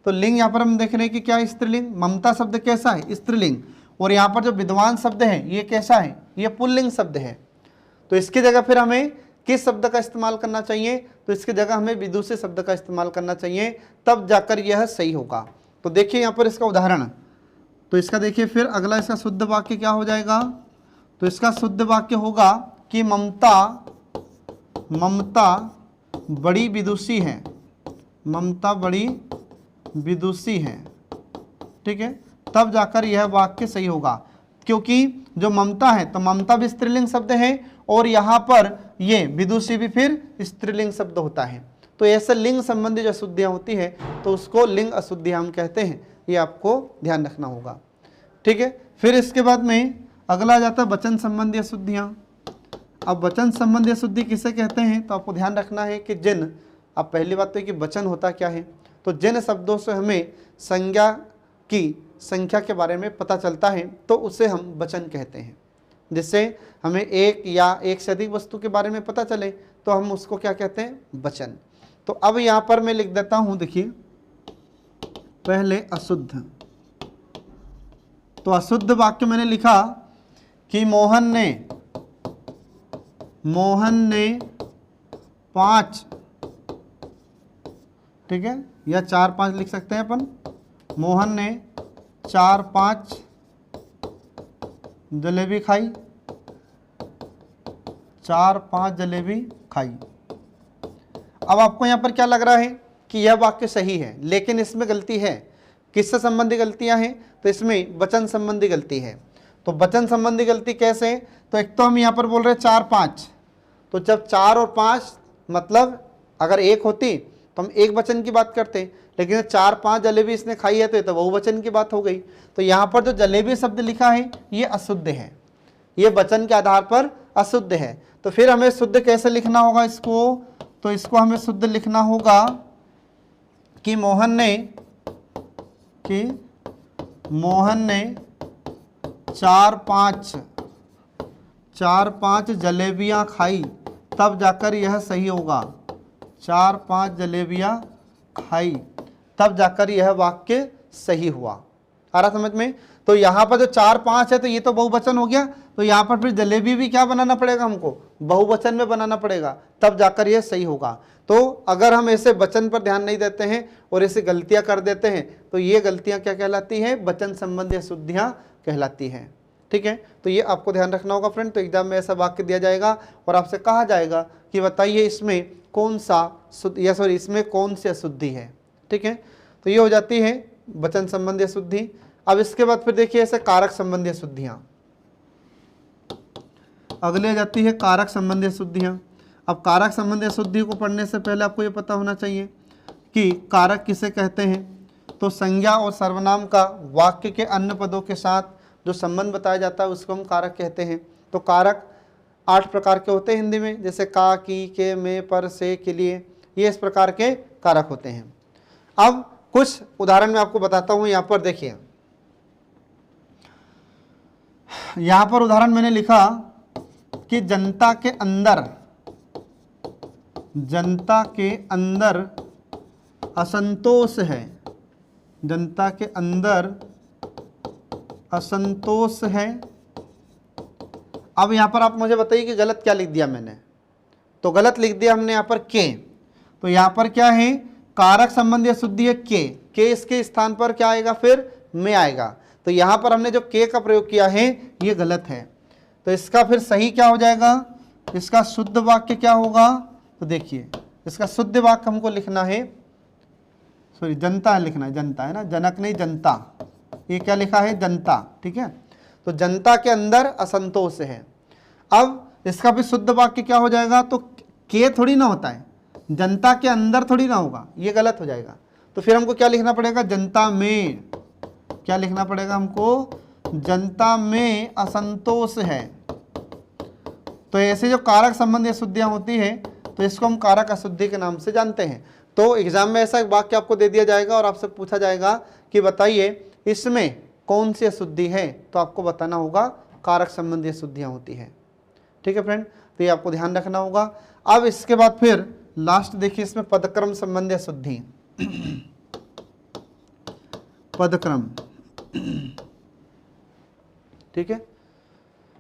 Speaker 1: तो लिंग यहाँ पर हम देख रहे हैं कि क्या है, स्त्रीलिंग। ममता शब्द कैसा है, स्त्रीलिंग। और यहाँ पर जो विद्वान शब्द है ये कैसा है, ये पुल्लिंग शब्द है। तो इसकी जगह फिर हमें किस शब्द का इस्तेमाल करना चाहिए, तो इसकी जगह हमें विदुषी शब्द का इस्तेमाल करना चाहिए, तब जाकर यह सही होगा। तो देखिए यहाँ पर इसका उदाहरण, तो इसका देखिए फिर अगला इसका शुद्ध वाक्य क्या हो जाएगा, तो इसका शुद्ध वाक्य होगा कि ममता बड़ी विदुषी है, ममता बड़ी विदुषी है। ठीक है, तब जाकर यह वाक्य सही होगा, क्योंकि जो ममता है तो ममता भी स्त्रीलिंग शब्द है और यहाँ पर ये विदुषी भी फिर स्त्रीलिंग शब्द होता है। तो ऐसे लिंग संबंधी जो अशुद्धियाँ होती है तो उसको लिंग अशुद्धियाँ हम कहते हैं। ये आपको ध्यान रखना होगा। ठीक है, फिर इसके बाद में अगला आ जाता है वचन संबंधी अशुद्धियाँ। अब वचन संबंधी अशुद्धि किसे कहते हैं, तो आपको ध्यान रखना है कि जिन, अब पहली बात तो है कि वचन होता क्या है, तो जिन शब्दों से हमें संज्ञा की संख्या के बारे में पता चलता है तो उसे हम वचन कहते हैं। जिससे हमें एक या एक से अधिक वस्तु के बारे में पता चले तो हम उसको क्या कहते हैं, वचन। तो अब यहाँ पर मैं लिख देता हूँ, देखिए पहले अशुद्ध। तो अशुद्ध वाक्य मैंने लिखा कि मोहन ने 5, ठीक है, या 4-5 लिख सकते हैं अपन। मोहन ने 4-5 जलेबी खाई, 4-5 जलेबी खाई। अब आपको यहाँ पर क्या लग रहा है कि यह वाक्य सही है, लेकिन इसमें गलती है। किससे संबंधी गलतियां हैं, तो इसमें वचन संबंधी गलती है। तो वचन संबंधी गलती कैसे, तो एक तो हम यहाँ पर बोल रहे हैं 4-5, तो जब 4 और 5 मतलब अगर एक होती तो हम एक वचन की बात करते, लेकिन 4-5 जलेबी इसने खाई है तो बहुवचन की बात हो गई। तो यहाँ पर जो जलेबी शब्द लिखा है ये अशुद्ध है, ये वचन के आधार पर अशुद्ध है। तो फिर हमें शुद्ध कैसे लिखना होगा इसको, तो इसको हमें शुद्ध लिखना होगा कि मोहन ने 4-5 जलेबियाँ खाई, तब जाकर यह सही होगा। 4-5 जलेबियाँ खाई, तब जाकर यह वाक्य सही हुआ। आ रहा समझ में। तो यहाँ पर जो 4-5 है तो ये तो बहुवचन हो गया, तो यहाँ पर फिर जलेबी भी क्या बनाना पड़ेगा, हमको बहुवचन में बनाना पड़ेगा, तब जाकर यह सही होगा। तो अगर हम ऐसे वचन पर ध्यान नहीं देते हैं और ऐसे गलतियां कर देते हैं तो ये गलतियां क्या कहलाती हैं, वचन संबंधी अशुद्धियां कहलाती हैं। ठीक है, तो ये आपको ध्यान रखना होगा फ्रेंड। तो एग्जाम में ऐसा वाक्य दिया जाएगा और आपसे कहा जाएगा कि बताइए इसमें कौन सा इसमें कौन सी अशुद्धि है। ठीक है, तो ये हो जाती है वचन संबंधी अशुद्धि। अब इसके बाद फिर देखिए ऐसे कारक संबंधी अशुद्धियाँ, अगले आ जाती है कारक संबंधी अशुद्धियाँ। अब कारक संबंधी अशुद्धि को पढ़ने से पहले आपको ये पता होना चाहिए कि कारक किसे कहते हैं। तो संज्ञा और सर्वनाम का वाक्य के अन्य पदों के साथ जो संबंध बताया जाता है उसको हम कारक कहते हैं। तो कारक 8 प्रकार के होते हैं हिंदी में, जैसे का, की, के, में, पर, से, के लिए, ये इस प्रकार के कारक होते हैं। अब कुछ उदाहरण मैं आपको बताता हूँ। यहाँ पर देखिए, यहाँ पर उदाहरण मैंने लिखा कि जनता के अंदर असंतोष है, जनता के अंदर असंतोष है। अब यहाँ पर आप मुझे बताइए कि गलत क्या लिख दिया मैंने। तो गलत लिख दिया हमने यहाँ पर के। तो यहाँ पर क्या है, कारक संबंधी अशुद्धि है के इसके स्थान पर क्या आएगा, फिर में आएगा। तो यहाँ पर हमने जो के का प्रयोग किया है ये गलत है। तो इसका फिर सही क्या हो जाएगा, इसका शुद्ध वाक्य क्या होगा। तो देखिए इसका शुद्ध वाक्य हमको लिखना है, सॉरी जनता लिखना है, जनता है ना, जनक नहीं जनता, ये क्या लिखा है, जनता, ठीक है। तो जनता के अंदर असंतोष है। अब इसका भी शुद्ध वाक्य क्या हो जाएगा, तो के थोड़ी ना होता है, जनता के अंदर थोड़ी ना होगा, ये गलत हो जाएगा। तो फिर हमको क्या लिखना पड़ेगा, जनता में, क्या लिखना पड़ेगा हमको, जनता में असंतोष है। तो ऐसे जो कारक संबंधी अशुद्धियां होती है तो इसको हम कारक अशुद्धि के नाम से जानते हैं। तो एग्जाम में ऐसा एक वाक्य आपको दे दिया जाएगा और आपसे पूछा जाएगा कि बताइए इसमें कौन सी अशुद्धि है, तो आपको बताना होगा कारक संबंधी अशुद्धियां होती है। ठीक है फ्रेंड, तो ये आपको ध्यान रखना होगा। अब इसके बाद फिर लास्ट देखिए इसमें पदक्रम संबंधी अशुद्धि, पदक्रम, ठीक है।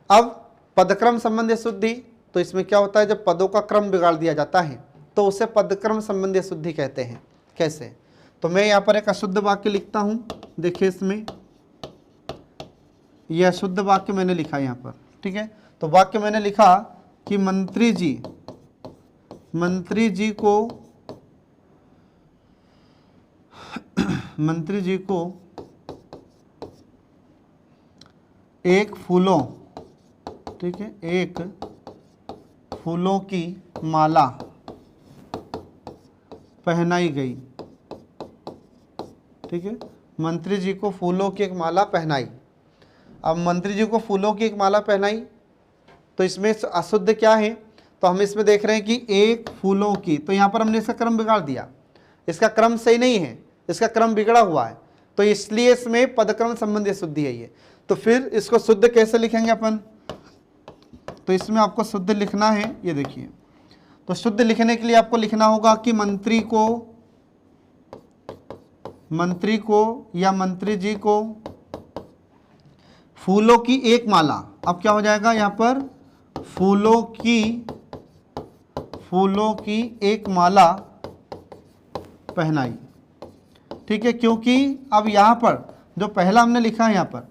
Speaker 1: अब पदक्रम संबंधी अशुद्धि, तो इसमें क्या होता है, जब पदों का क्रम बिगाड़ दिया जाता है तो उसे पदक्रम संबंधी अशुद्धि कहते हैं। कैसे, तो मैं यहाँ पर एक अशुद्ध वाक्य लिखता हूँ, देखिए इसमें यह अशुद्ध वाक्य मैंने लिखा यहाँ पर, ठीक है। तो वाक्य मैंने लिखा कि मंत्री जी को एक फूलों, ठीक है, एक फूलों की माला पहनाई गई, ठीक है। मंत्री जी को फूलों की एक माला पहनाई। अब मंत्री जी को फूलों की एक माला पहनाई, तो इसमें अशुद्ध क्या है, तो हम इसमें देख रहे हैं कि एक फूलों की, तो यहाँ पर हमने इसका क्रम बिगाड़ दिया, इसका क्रम सही नहीं है, इसका क्रम बिगड़ा हुआ है, तो इसलिए इसमें पदक्रम संबंधी अशुद्धि है ये। तो फिर इसको शुद्ध कैसे लिखेंगे अपन, तो इसमें आपको शुद्ध लिखना है, ये देखिए। तो शुद्ध लिखने के लिए आपको लिखना होगा कि मंत्री को या मंत्री जी को फूलों की एक माला, अब क्या हो जाएगा यहाँ पर, फूलों की एक माला पहनाई, ठीक है। क्योंकि अब यहाँ पर जो पहला हमने लिखा है यहाँ पर,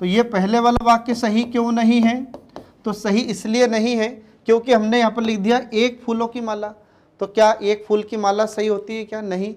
Speaker 1: तो ये पहले वाला वाक्य सही क्यों नहीं है, तो सही इसलिए नहीं है क्योंकि हमने यहाँ पर लिख दिया एक फूलों की माला। तो क्या एक फूल की माला सही होती है क्या, नहीं।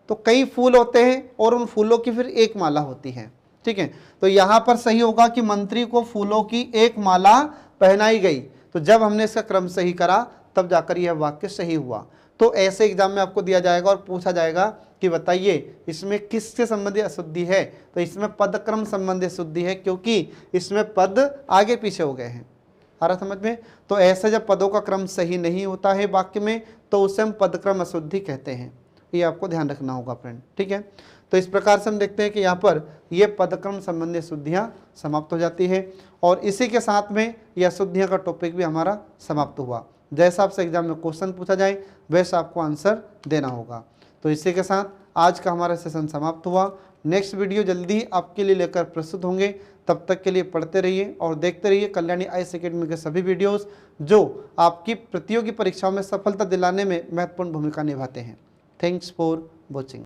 Speaker 1: तो कई फूल होते हैं और उन फूलों की फिर एक माला होती है, ठीक है। तो यहाँ पर सही होगा कि मंत्री को फूलों की एक माला पहनाई गई। तो जब हमने इसका क्रम सही करा तब जाकर यह वाक्य सही हुआ। तो ऐसे एग्जाम में आपको दिया जाएगा और पूछा जाएगा कि बताइए इसमें किससे संबंधी अशुद्धि है, तो इसमें पदक्रम संबंधी अशुद्धि है, क्योंकि इसमें पद आगे पीछे हो गए हैं। आ रहा समझ में। तो ऐसे जब पदों का क्रम सही नहीं होता है वाक्य में तो उसे हम पदक्रम अशुद्धि कहते हैं। ये आपको ध्यान रखना होगा फ्रेंड, ठीक है। तो इस प्रकार से हम देखते हैं कि यहाँ पर ये पदक्रम संबंधी अशुद्धियाँ समाप्त हो जाती है और इसी के साथ में यह अशुद्धियाँ का टॉपिक भी हमारा समाप्त हुआ। जैसा आपसे एग्जाम में क्वेश्चन पूछा जाए वैसा आपको आंसर देना होगा। तो इसी के साथ आज का हमारा सेशन समाप्त हुआ। नेक्स्ट वीडियो जल्दी आपके लिए लेकर प्रस्तुत होंगे। तब तक के लिए पढ़ते रहिए और देखते रहिए कल्याणी आईएएस एकेडमी के सभी वीडियोस जो आपकी प्रतियोगी परीक्षाओं में सफलता दिलाने में महत्वपूर्ण भूमिका निभाते हैं। Thanks for watching.